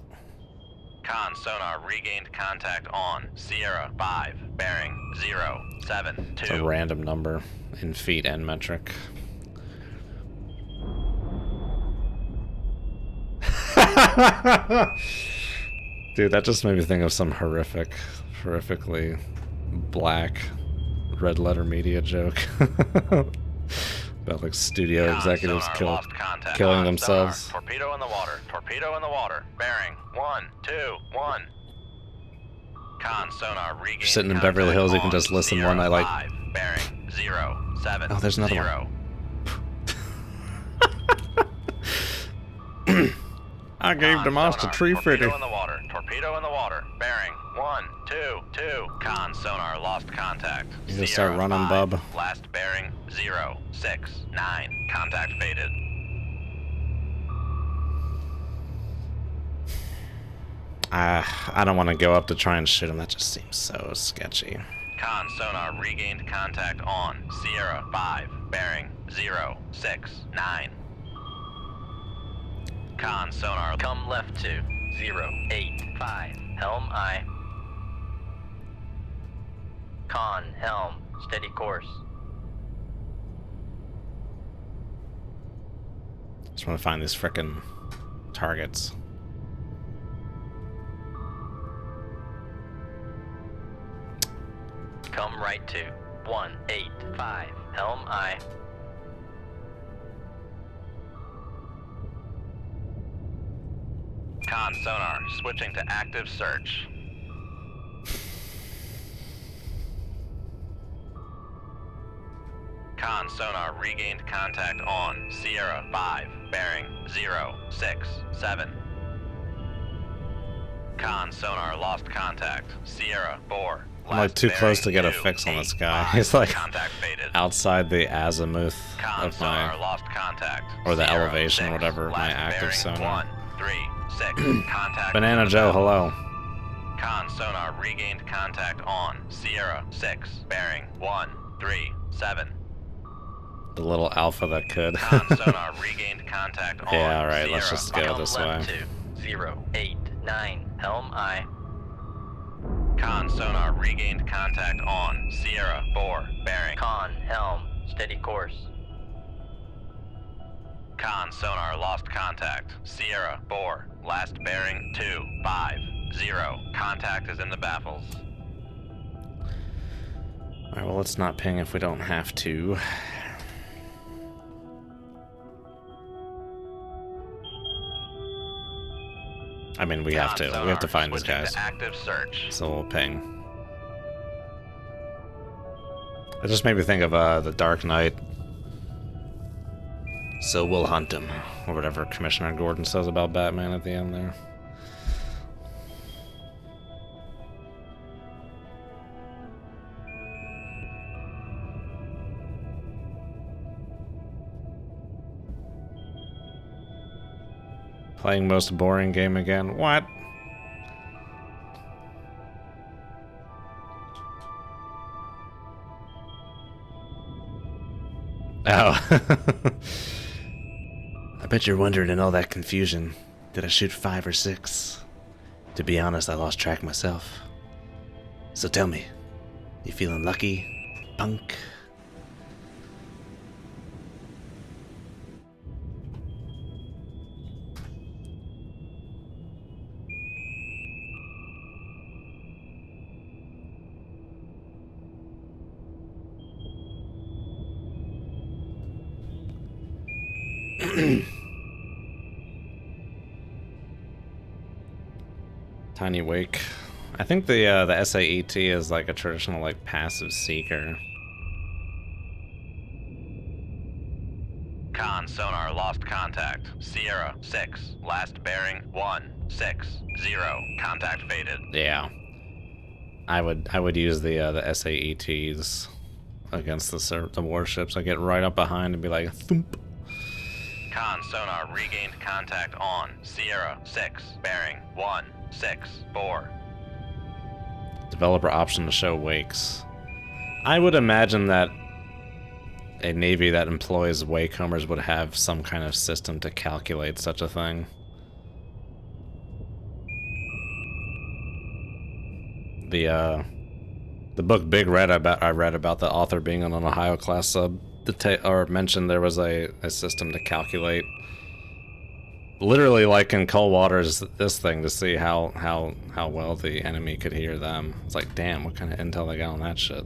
Con sonar regained contact on Sierra 5. Bearing 0. 7, It's a 2. random number in feet and metric. Dude, that just made me think of some horrifically black red letter media joke about like studio Con executives sonar lost contact killing on themselves. sonar. Torpedo in the water. Torpedo in the water. Bearing 1, 2, 1. Con sonar regained You're sitting in Beverly contact Hills, you can on just listen Sierra one night like 5. Bearing 0. 7. Oh, there's another 0. I gave Con Demas to sonar, tree fitty. Torpedo in the water. Torpedo in the water. Bearing 1, 2, 2. Con sonar lost contact. You gonna Sierra start running, 5. bub? Last bearing 0, 6, 9. Contact faded. I don't want to go up to try and shoot him. That just seems so sketchy. Con sonar regained contact on Sierra 5. Bearing 0, 6, 9. Con sonar. Come left to 085. Helm I. Con, helm, steady course. Just want to find these frickin' targets. Come right to 185. Helm I. Con sonar switching to active search. Con sonar regained contact on Sierra 5. Bearing 0, 6, 7. Con sonar lost contact. Sierra 4. I'm like too close to get a fix on this guy. He's like contact faded. outside the azimuth Con of sonar my lost contact. or the Sierra elevation, 6, whatever, my last active bearing sonar. 1, 3, 6. Contact. Banana in the Joe, battle. hello. Con sonar regained contact on Sierra 6. Bearing 1, 3, 7. The little alpha that could. Con sonar regained contact on Yeah, alright, let's Sierra just go 5. this left way. to 089. Helm I. Con sonar regained contact on Sierra 4. Bearing. Con, helm, steady course. Con sonar lost contact. Sierra 4, last bearing 250. Contact is in the baffles. Alright, well, let's not ping if we don't have to. I mean, we have to. We have to find these Switching guys. to active search. So we'll ping. It just made me think of the Dark Knight. So we'll hunt him, or whatever Commissioner Gordon says about Batman at the end there. Playing most boring game again. What? Oh. I bet you're wondering in all that confusion, did I shoot 5 or 6? To be honest, I lost track myself. So tell me, you feeling lucky, punk? Tiny Wake. I think the SAET is like a traditional like passive seeker. Con sonar lost contact. Sierra 6, last bearing 160. Contact faded. Yeah, I would use the SAETs against the warships. I get right up behind and be like thump. Con sonar regained contact on Sierra 6, bearing 164. Developer option to show wakes. I would imagine that a navy that employs wakecombers would have some kind of system to calculate such a thing. The book Big Red I read about the author being on an Ohio class sub or mentioned there was a system to calculate, literally like in Cold Water's this thing, to see how well the enemy could hear them. It's like, damn, what kind of intel they got on that shit.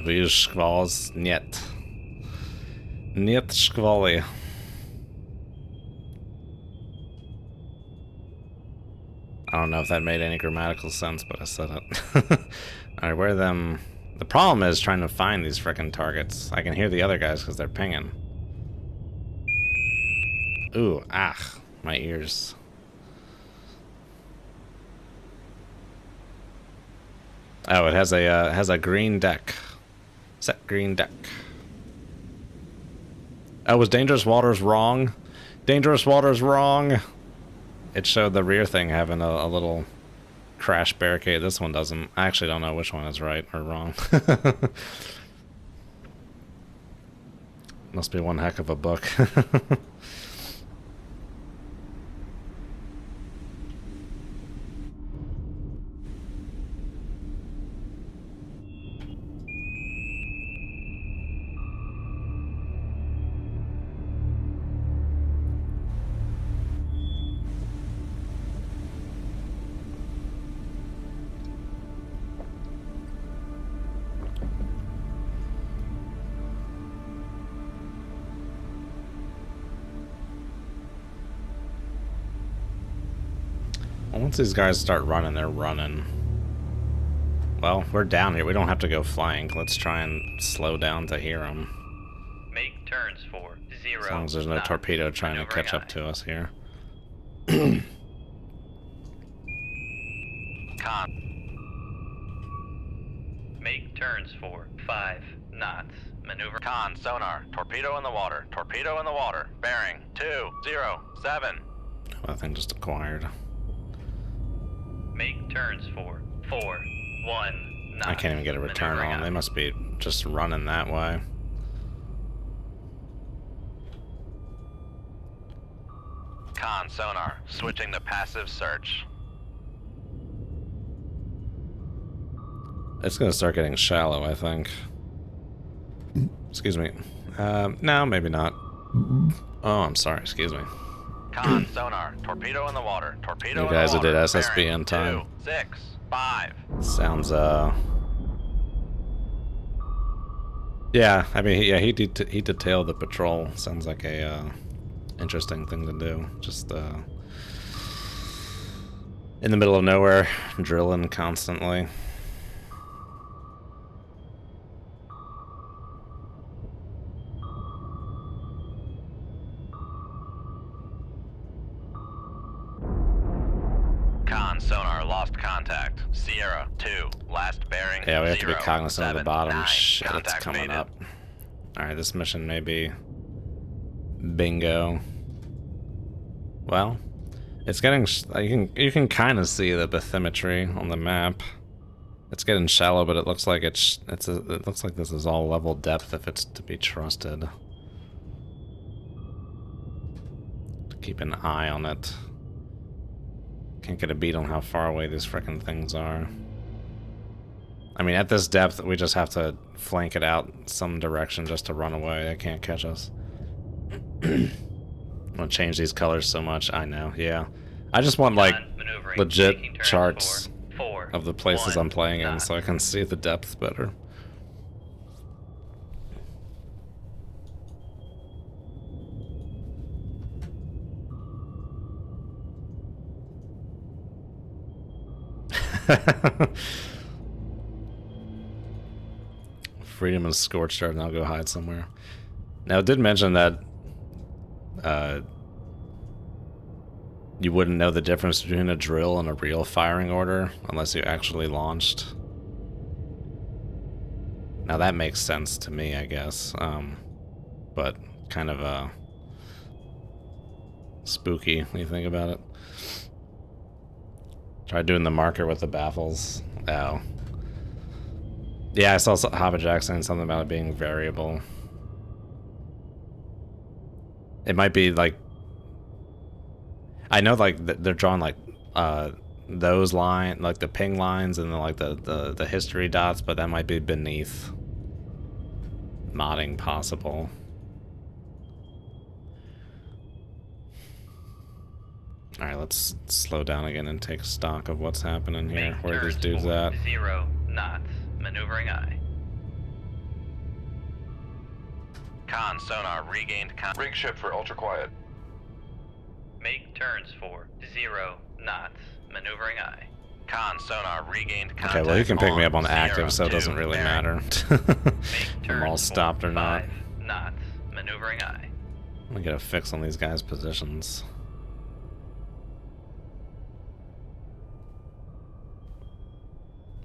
We use squalls? Niet. Niet squally. I don't know if that made any grammatical sense, but I said it. Alright, where are them? The problem is trying to find these frickin' targets. I can hear the other guys because they're pinging. Ooh, my ears. Oh, it has a green deck. Set green deck. Oh, was Dangerous Waters wrong? Dangerous Waters wrong! It showed the rear thing having a little crash barricade. This one doesn't. I actually don't know which one is right or wrong. Must be one heck of a book. Once these guys start running, they're running. Well, we're down here. We don't have to go flying. Let's try and slow down to hear them. Make turns for 0. As long as there's no knots. torpedo trying to Maneuvering catch up eye. to us here. Con. Make turns for 5 knots. Maneuver. Con sonar. Torpedo in the water. Torpedo in the water. Bearing 207. Oh, that thing just acquired. Make turns for 4-1 knots. I can't even get a return Maneuvering on. They eye. must be just running that way. Con sonar. Switching to passive search. It's gonna start getting shallow, I think. Excuse me. No, maybe not. Oh, I'm sorry. Excuse me. Con, sonar, torpedo in the water. Torpedo You in guys the who water. did SSB Bearing in time. 2, 6, 5. Sounds, yeah, I mean, yeah, he detailed the patrol. Sounds like a, interesting thing to do. Just, in the middle of nowhere, drilling constantly. Con, sonar, lost contact. Sierra 2, last bearing. Yeah, we have to be 0, cognizant of the 7, bottom. 9. Shit, it's Contact coming faded. up. Alright, this mission may be bingo. Well, it's getting, you can kind of see the bathymetry on the map. It's getting shallow, but it looks like it looks like this is all level depth if it's to be trusted. Keep an eye on it. Can't get a beat on how far away these frickin' things are. I mean, at this depth, we just have to flank it out some direction just to run away. They can't catch us. I'm gonna change these colors so much. I know, yeah. I just want, like, Maneuvering, legit making turns charts for 4, of the places 1, I'm playing in knots. so I can see the depth better. Freedom is scorched earth, and I'll go hide somewhere. Now, it did mention that you wouldn't know the difference between a drill and a real firing order unless you actually launched. Now, that makes sense to me, I guess. But kind of spooky when you think about it. Try doing the marker with the baffles. Oh. Yeah, I saw Hobbit Jack saying something about it being variable. It might be like, I know like they're drawing like those line, like the ping lines and then like the history dots, but that might be beneath modding possible. All right, let's slow down again and take stock of what's happening here. Make Where are these turns dudes for at? 0 knots. Maneuvering eye. Con, sonar, regained Rig ship for ultra quiet. Make turns for 0 knots. Maneuvering eye. Con, sonar, regained contact. Okay, well, you can pick me up on Sierra active, so it 2, doesn't really bearing. matter. Make I'm turns all stopped for or not. 5 knots. Maneuvering eye. I'm gonna get a fix on these guys' positions.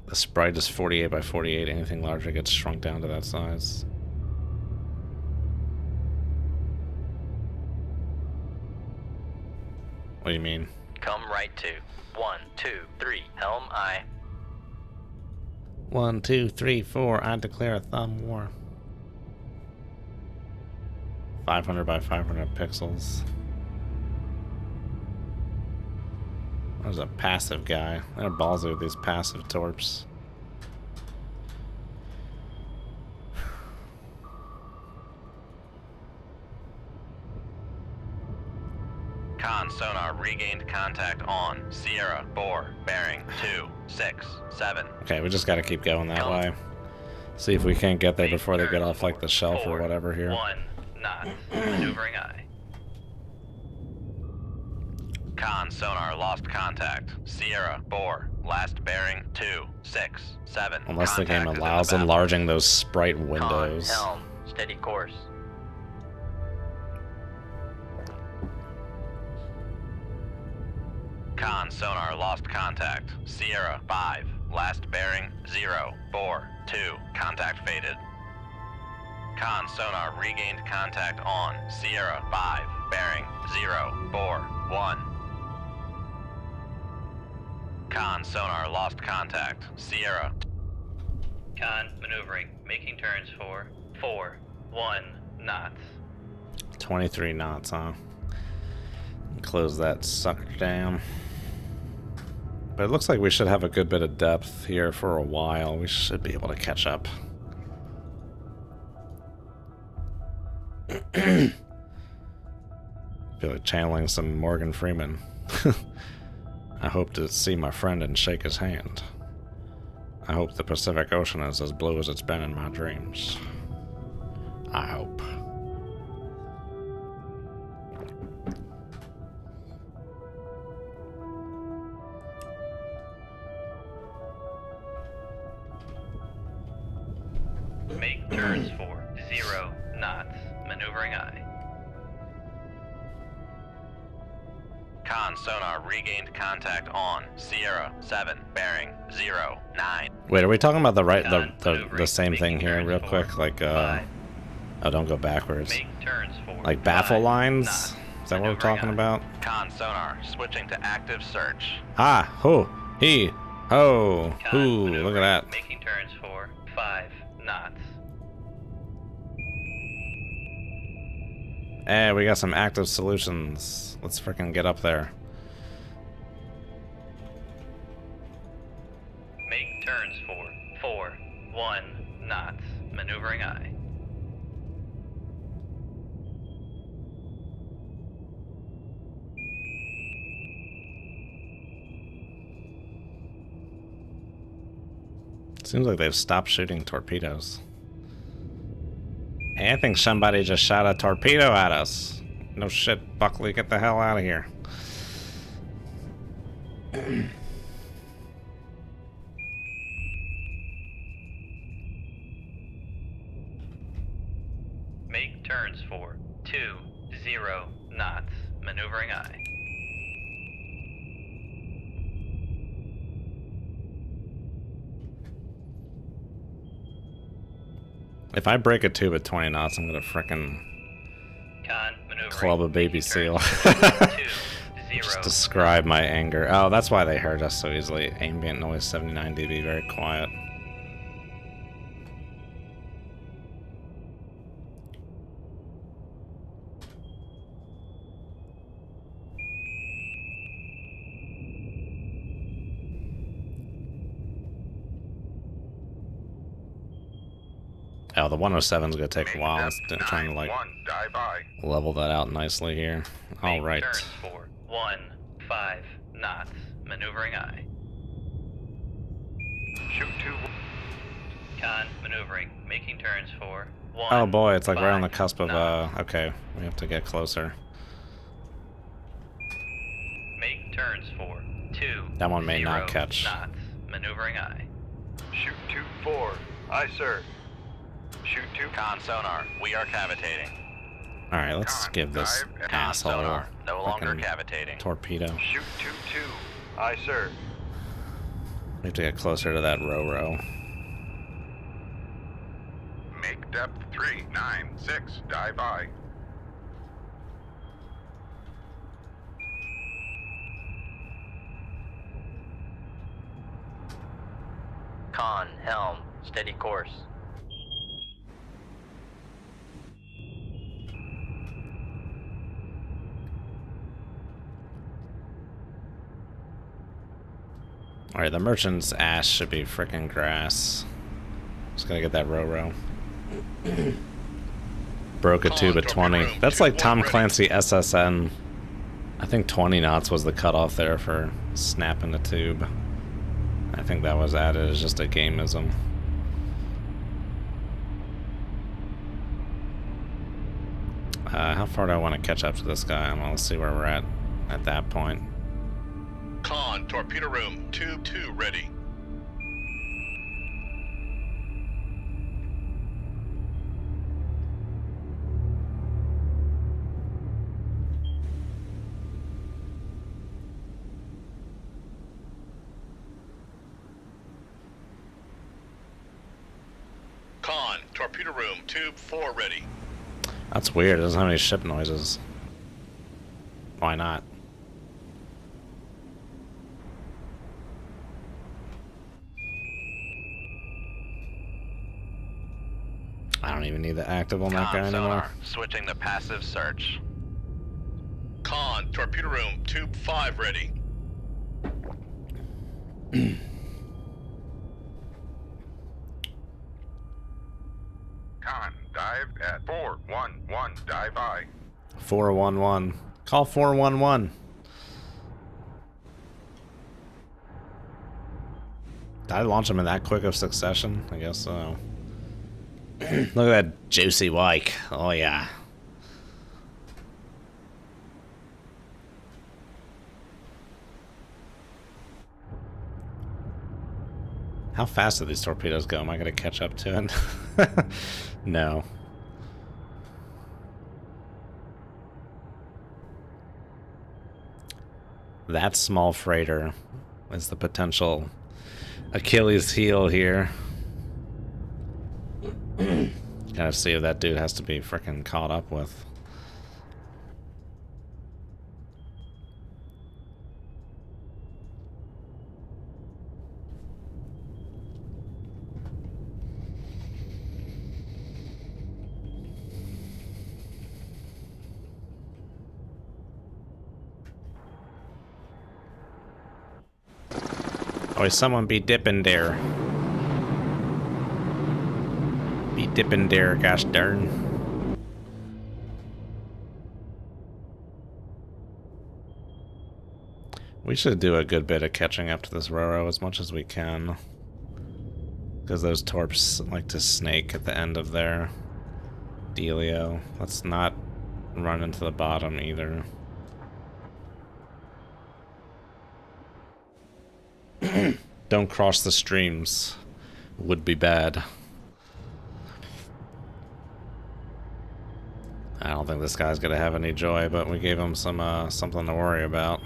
The sprite is 48 by 48. Anything larger gets shrunk down to that size. What do you mean? Come right to 1, 2, 3. Helm eye. 1, 2, 3, 4. I declare a thumb war. 500 by 500 pixels. There's a passive guy. They're ballsy with these passive torps. Con, sonar, regained contact on. Sierra 4, bearing 2, 6, 7. Okay, we just gotta keep going that way. See if we can't get there before they get off like the shelf or whatever here. 1 knots. Maneuvering eye. Con, sonar, lost contact. Sierra 4, last bearing 2, 6, 7. Unless the game Contact is in allows the baffle. enlarging those sprite Con, windows. helm. Steady course. Con, sonar, lost contact. Sierra 5, last bearing 0, 4, 2. Contact faded. Con, sonar, regained contact on. Sierra 5, bearing 0, 4, 1. Con, sonar, lost contact. Sierra. Con, maneuvering. Making turns for 4, 1 knots. 23 knots, huh? Close that sucker down. But it looks like we should have a good bit of depth here for a while. We should be able to catch up. Feel like channeling some Morgan Freeman. I hope to see my friend and shake his hand. I hope the Pacific Ocean is as blue as it's been in my dreams. I hope. Make turns for 0 knots. Maneuvering aye. Con sonar regained contact on Sierra 7, bearing 09. Wait, are we talking about the right, Con the maneuvering, same thing making here, turns real for quick? Like, 5. oh, don't go backwards. Make turns for Like baffle 5 lines? knots. Is that what we're Maneuvering talking aye. about? Con sonar switching to active search. Ah, ho, he, ho, Con hoo, look at maneuvering, that. Making turns for 5 knots. Hey, we got some active solutions. Let's freaking get up there. Make turns for 1 knots. Maneuvering aye. Seems like they've stopped shooting torpedoes. Hey, I think somebody just shot a torpedo at us. No shit, Buckley, get the hell out of here. Make turns for 20 knots. Maneuvering aye. If I break a tube at 20 knots, I'm gonna frickin' Con maneuvering. club a baby making seal. turns for 20 Just describe my anger. Oh, that's why they heard us so easily. Ambient noise 79 dB, very quiet. Oh, the 107's gonna take a Make while. depth It's trying to like 9-1, dive by. level that out nicely here. All Make right. turns for 15 knots. Maneuvering aye. Shoot 2. Con maneuvering. Making turns for 1. Oh boy, it's like right on the 5 cusp of knots. okay, we have to get closer. Make turns for 2. That one may not catch. Knots. Maneuvering aye. Shoot 2-4. Aye, sir. Shoot 2. Con sonar, we are cavitating. All right, let's Con, give this dive, and asshole sonar, a no longer frickin' cavitating. torpedo. Shoot 2-2. Aye, sir. We have to get closer to that row. Make depth 3-9-6, dive by. Con helm. Steady course. All right, the merchant's ass should be frickin' grass. Just gotta get that row. Broke a tube at 20. That's like Tom Clancy SSN. I think 20 knots was the cutoff there for snapping the tube. I think that was added as just a gameism. How far do I want to catch up to this guy? Well, let's see where we're at that point. Con, torpedo room, tube 2 ready. Con, torpedo room, tube 4 ready. That's weird. It doesn't have any ship noises. Why not? I don't even need the active on that guy Con anymore. sonar, switching to passive search. Con, torpedo room, tube 5 ready. Con, dive at 411, dive I. 411. Call 411. Did I launch them in that quick of succession? I guess so. Look at that juicy wike. Oh, yeah. How fast do these torpedoes go? Am I going to catch up to it? No. That small freighter is the potential Achilles heel here. Gotta see if that dude has to be freaking caught up with. Oh, someone be dipping there. Be dipping there, gosh darn. We should do a good bit of catching up to this Roro as much as we can. Because those torps like to snake at the end of their dealio. Let's not run into the bottom either. Don't cross the streams. Would be bad. I don't think this guy's gonna have any joy, but we gave him some something to worry about.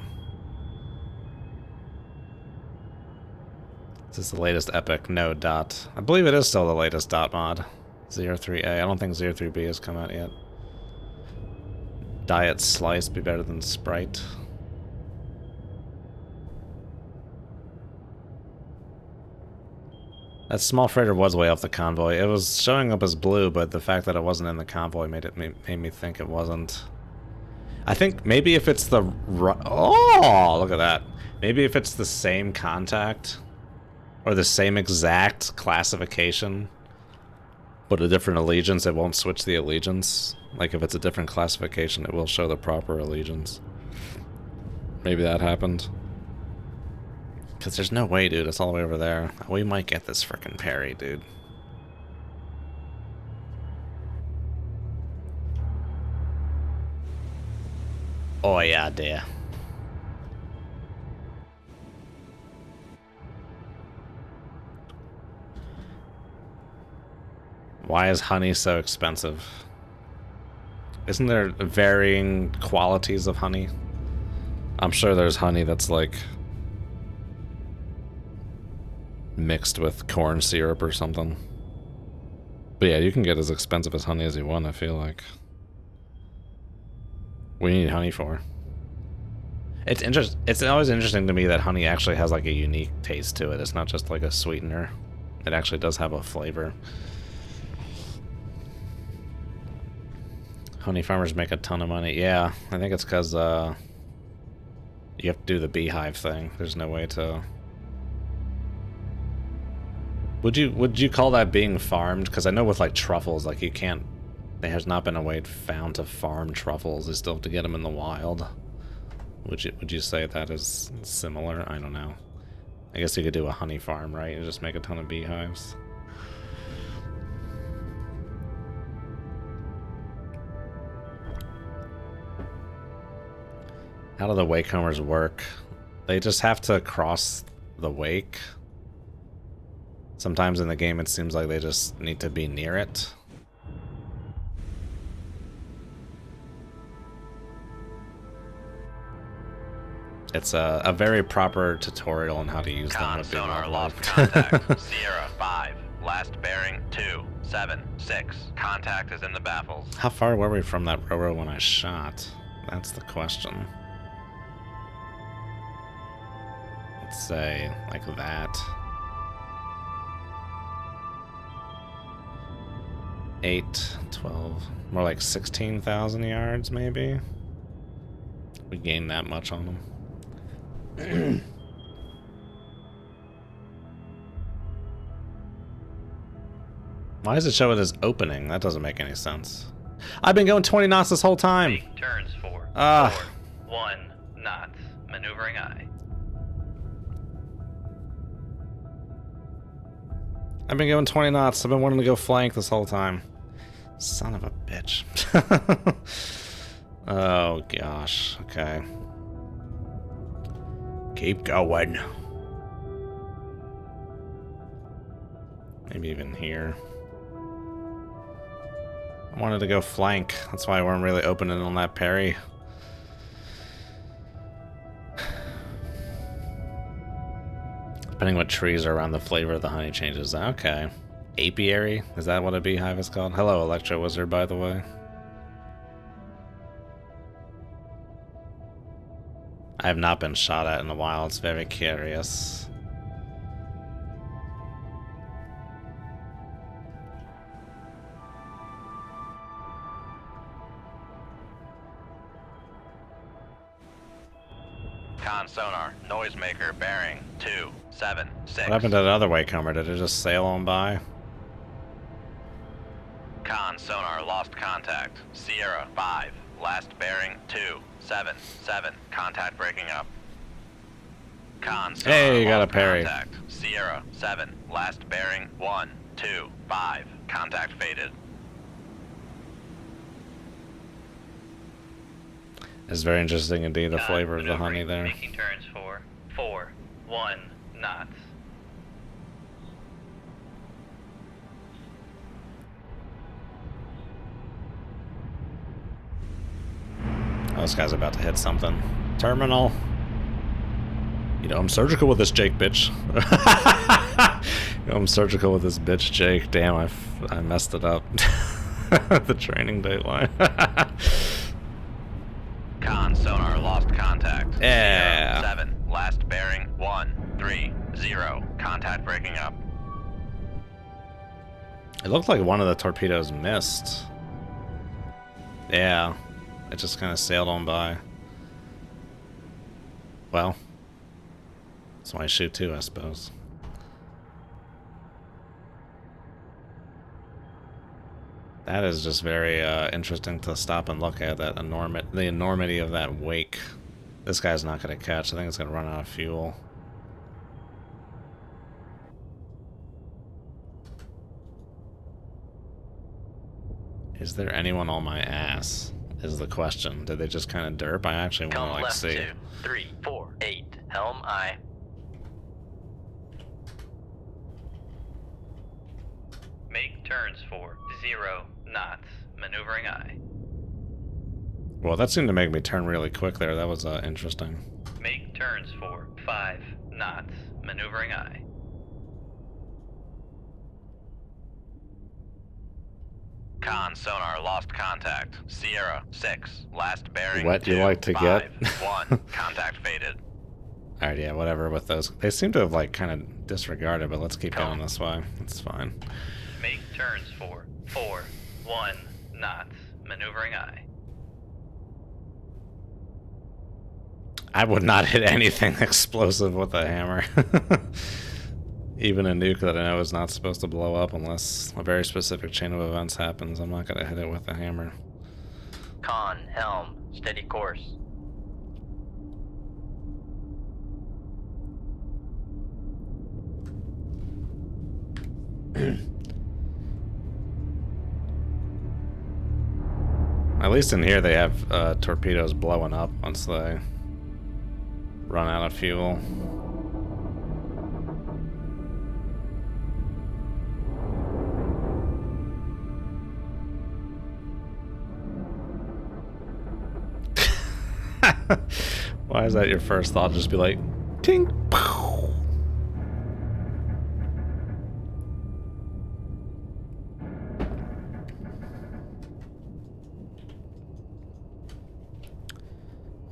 Is this the latest epic? No, dot. I believe it is still the latest dot mod. 03A. I don't think 03B has come out yet. Diet Slice be better than Sprite. That small freighter was way off the convoy. It was showing up as blue, but the fact that it wasn't in the convoy made me think it wasn't. I think maybe if it's the oh, look at that. Maybe if it's the same contact or the same exact classification, but a different allegiance, it won't switch the allegiance. Like if it's a different classification, it will show the proper allegiance. Maybe that happened. Because there's no way, dude. It's all the way over there. We might get this frickin' parry, dude. Oh, yeah, dear. Why is honey so expensive? Isn't there varying qualities of honey? I'm sure there's honey that's like mixed with corn syrup or something. But yeah, you can get as expensive as honey as you want, I feel like. What do you need honey for? It's always interesting to me that honey actually has like a unique taste to it. It's not just like a sweetener. It actually does have a flavor. Honey farmers make a ton of money. Yeah, I think it's because you have to do the beehive thing. There's no way to... Would you call that being farmed? Because I know with like truffles, like you can't... There has not been a way found to farm truffles. You still have to get them in the wild. Would you say that is similar? I don't know. I guess you could do a honey farm, right? And just make a ton of beehives. How do the wakehomers work? They just have to cross the wake. Sometimes in the game it seems like they just need to be near it. It's a very proper tutorial on how to use them. Con sonar lost contact. Sierra 5. Last bearing 276. Contact is in the baffles. How far were we from that Roro when I shot? That's the question. Let's say like that. 8, 12, more like 16,000 yards maybe. We gained that much on them. Why is it showing as opening? That doesn't make any sense. I've been going 20 knots this whole time. Make turns for Ah. 4, 1 knots. Maneuvering aye. I've been going 20 knots. I've been wanting to go flank this whole time. Son of a bitch. Oh gosh. Okay. Keep going. Maybe even here. I wanted to go flank. That's why I weren't really opening on that parry. Depending what trees are around, the flavor of the honey changes. Okay. Apiary? Is that what a beehive is called? Hello, Electro Wizard, by the way. I have not been shot at in a while. It's very curious. Con sonar, noisemaker, bearing 276. What happened to the other waycomer? Did it just sail on by? Con sonar, lost contact. Sierra 5, last bearing 277. Contact breaking up. Con sonar, Hey, you got lost a parry. Contact. Sierra 7, last bearing 125. Contact faded. It's very interesting indeed, the Con flavor of the honey maneuvering, there. Making turns for 4, 1 knots. Oh, this guy's about to hit something. Terminal. You know, I'm surgical with this Jake, bitch. You know, I'm surgical with this bitch, Jake. Damn, I messed it up. The training dateline. Con sonar, lost contact. Yeah. Sierra 7, last bearing 130. Contact breaking up. It looked like one of the torpedoes missed. Yeah. It just kind of sailed on by. Well. That's why I shoot too, I suppose. That is just very interesting to stop and look at, that the enormity of that wake. This guy's not going to catch. I think it's going to run out of fuel. Is there anyone on my ass? Is the question. Did they just kind of derp? I actually want to Come like left see. 2, 3, 4, 8. Helm aye. Make turns for 0 knots. Maneuvering aye. Well, that seemed to make me turn really quick there. That was interesting. Make turns for 5 knots. Maneuvering aye. Con sonar, lost contact. Sierra 6, last bearing What you like to get? 1. Contact faded. Alright, yeah, whatever with those. They seem to have like kind of disregarded, but let's keep going this way. It's fine. Make turns for 4, 1 knots. Maneuvering aye. I would not hit anything explosive with a hammer. Even a nuke that I know is not supposed to blow up unless a very specific chain of events happens. I'm not going to hit it with a hammer. Con, helm, steady course. At least in here they have torpedoes blowing up once they run out of fuel. Why is that your first thought? Just be like, tink, pow.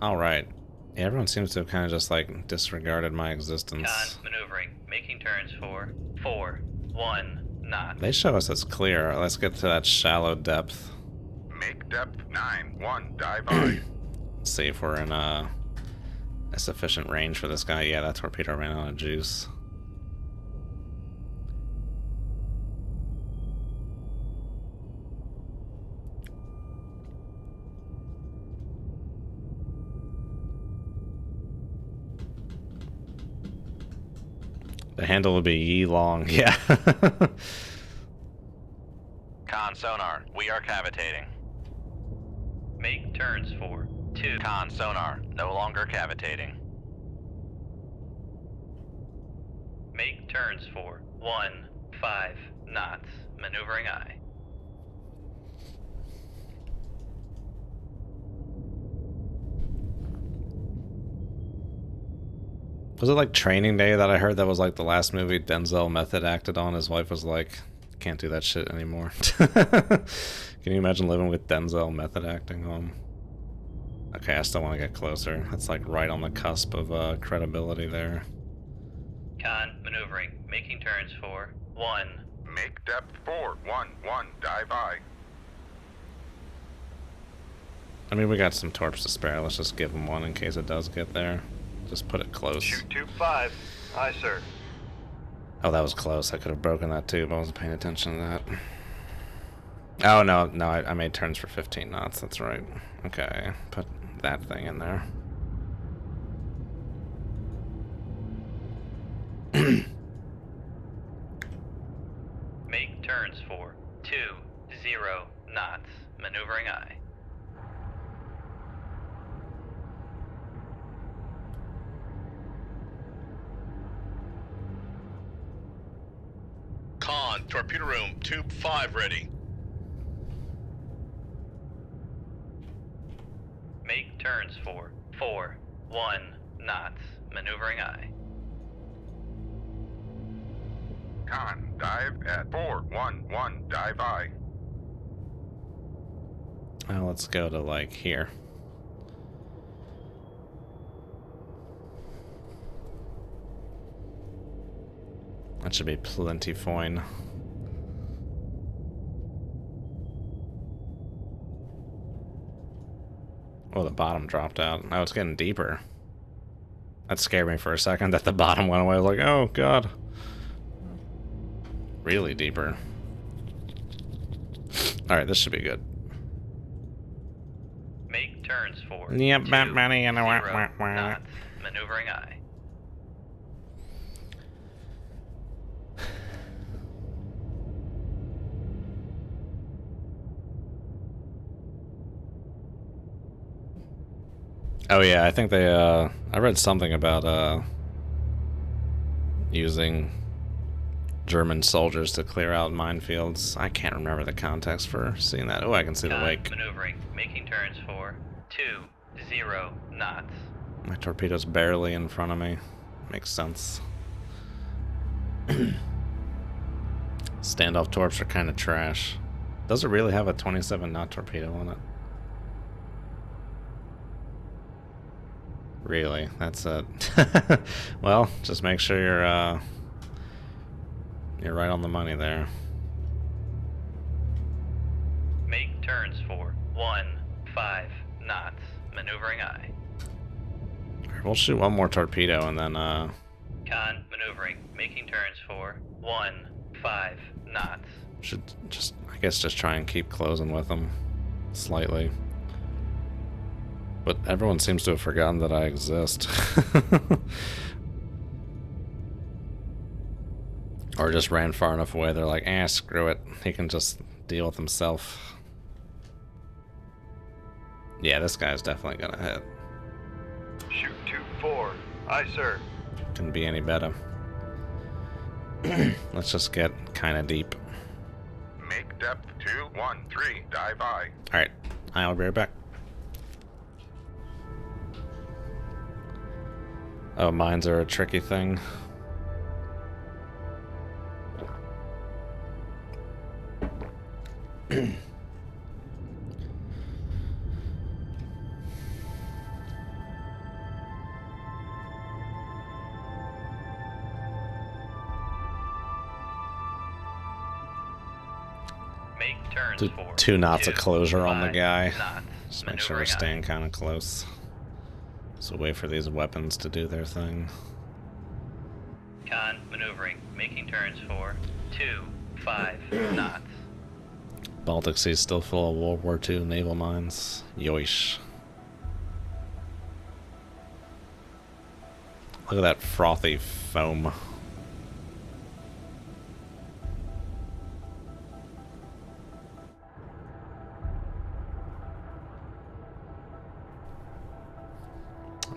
All right. Yeah, everyone seems to have kind of just like disregarded my existence. Con, maneuvering, making turns for 4, 1 knots. They show us it's clear. Let's get to that shallow depth. Make depth 9-1, dive aye. See if we're in a sufficient range for this guy. Yeah, that torpedo ran out of juice. The handle would be ye long. Yeah. Con sonar, we are cavitating. Make turns for 2. Con sonar, no longer cavitating. Make turns for 15 knots. Maneuvering aye. Was it like Training Day that I heard that was like the last movie Denzel method acted on? His wife was like, can't do that shit anymore. Can you imagine living with Denzel method acting on? Okay, I still want to get closer. That's like right on the cusp of credibility there. Con maneuvering. Making turns for 1. Make depth 411, dive aye. I mean, we got some torps to spare. Let's just give him one in case it does get there. Just put it close. Shoot 25. Aye, sir. Oh, that was close. I could have broken that too, but I wasn't paying attention to that. Oh, no, I made turns for 15 knots. That's right. Okay, put that thing in there. Make turns for 20 knots. Maneuvering aye. Con, torpedo room, tube 5 ready. Make turns for 1 knots. Maneuvering aye. Con, dive at 411, dive aye. Well, let's go to like here. That should be plenty fine. Oh, the bottom dropped out. Oh, it's getting deeper. That scared me for a second that the bottom went away. I was like, oh, God. Really deeper. Alright, this should be good. Make turns for Yep, 20 money and a knots. Maneuvering aye. Oh yeah, I think they, I read something about, using German soldiers to clear out minefields. I can't remember the context for seeing that. Oh, I can see the Con wake. maneuvering. Making turns for 20 knots. My torpedo's barely in front of me. Makes sense. Standoff torps are kind of trash. Does it really have a 27 knot torpedo on it? Really? That's it. Well, just make sure you're right on the money there. Make turns for 15 knots. Maneuvering aye. Alright, we'll shoot one more torpedo and then Con maneuvering. Making turns for 15 knots. should just, I guess, just try and keep closing with them slightly. But everyone seems to have forgotten that I exist. Or just ran far enough away, they're like, eh, screw it. He can just deal with himself. Yeah, this guy's definitely gonna hit. Shoot 24. Aye, sir. Couldn't be any better. Let's just get kind of deep. Make depth 213, dive aye. Alright, I'll be right back. Oh, mines are a tricky thing. Make turns Do for 2 knots of closure on the 5 guy. knots. Just make sure we're Maneuvering aye. staying kind of close. So wait for these weapons to do their thing. Con maneuvering. Making turns for 5 knots. Baltic Sea's still full of World War II naval mines. Yoish. Look at that frothy foam.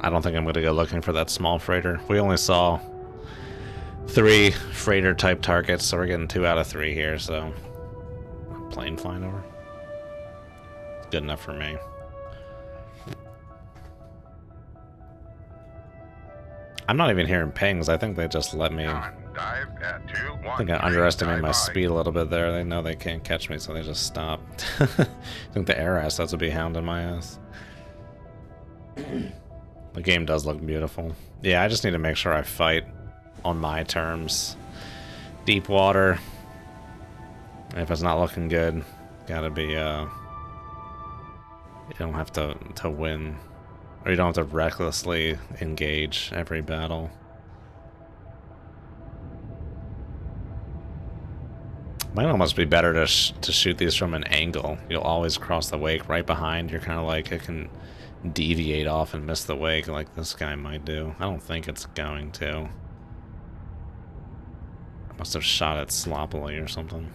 I don't think I'm going to go looking for that small freighter. We only saw 3 freighter type targets, so we're getting 2 out of 3 here, so plane flying over. It's good enough for me. I'm not even hearing pings. I think they just let me... Con, dive at 2-1. I think I underestimated my speed a little bit there. They know they can't catch me, so they just stop. I think the air assets would be hounding my ass. The game does look beautiful. Yeah, I just need to make sure I fight on my terms. Deep water. If it's not looking good, gotta be, you don't have to win. Or you don't have to recklessly engage every battle. Might almost be better to shoot these from an angle. You'll always cross the wake right behind. You're kind of like, it can deviate off and miss the wake like this guy might do. I don't think it's going to. I must have shot it sloppily or something.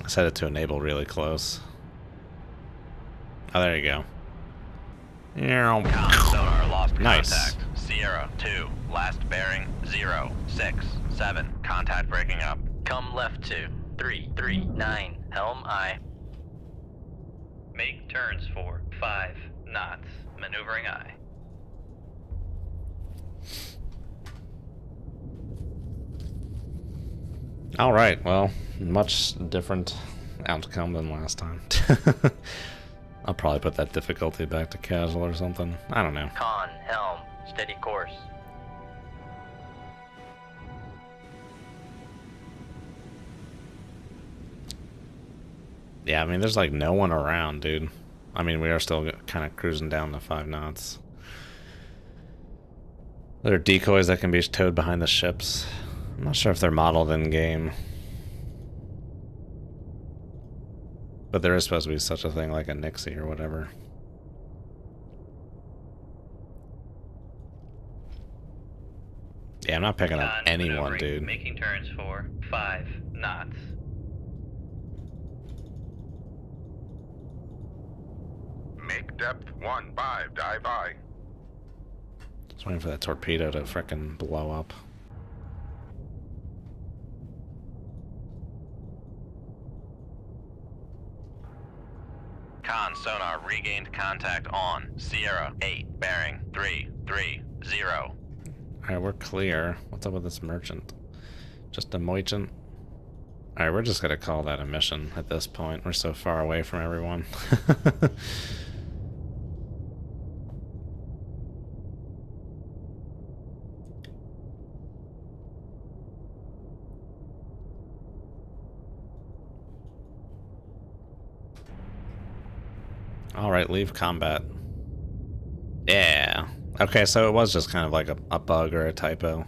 I set it to enable really close. Oh, there you go. Con sonar lost Nice. contact. Sierra 2, last bearing 067. Contact breaking up. Come left to 339, helm I. Make turns for 5 knots, maneuvering I. Alright, well, much different outcome than last time. I'll probably put that difficulty back to casual or something. I don't know. Con, helm, steady course. Yeah, I mean, there's like no one around, dude. I mean, we are still kind of cruising down to 5 knots. There are decoys that can be towed behind the ships. I'm not sure if they're modeled in-game. But there is supposed to be such a thing like a Nixie or whatever. Yeah, I'm not picking up Con, anyone, maneuvering, dude. Making turns for 5 knots. Make depth 1-5, dive I. Just waiting for that torpedo to frickin' blow up. Con sonar regained contact on Sierra 8, bearing 330. Alright, we're clear. What's up with this merchant? Just a merchant? Alright, we're just gonna call that a mission at this point. We're so far away from everyone. Alright, leave combat. Yeah. Okay, so it was just kind of like a bug or a typo.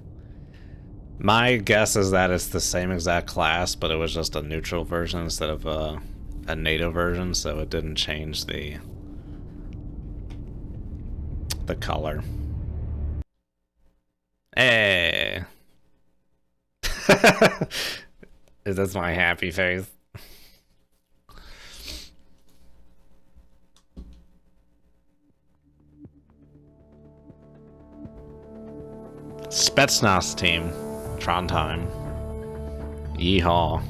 My guess is that it's the same exact class, but it was just a neutral version instead of a NATO version, so it didn't change the color. Hey! Is this my happy face? Spetsnaz team. Trondheim. Yeehaw.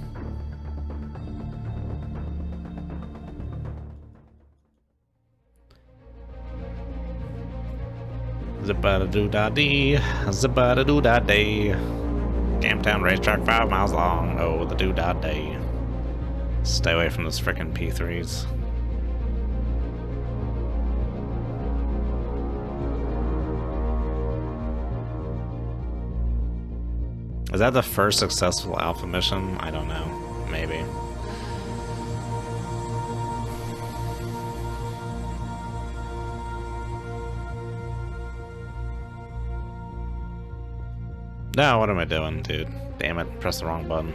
Zip-a-da-doo-da-dee. Zip-a-da-doo-da-dee. Camptown racetrack 5 miles long. Oh, the doo-da-dee. Stay away from those frickin' P3s. Is that the first successful Alpha mission? I don't know. Maybe. No, what am I doing, dude? Damn it, press the wrong button.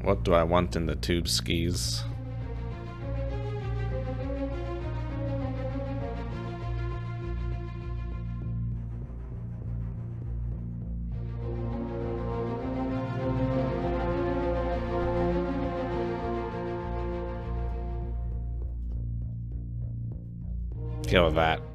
What do I want in the tube skis? go with that.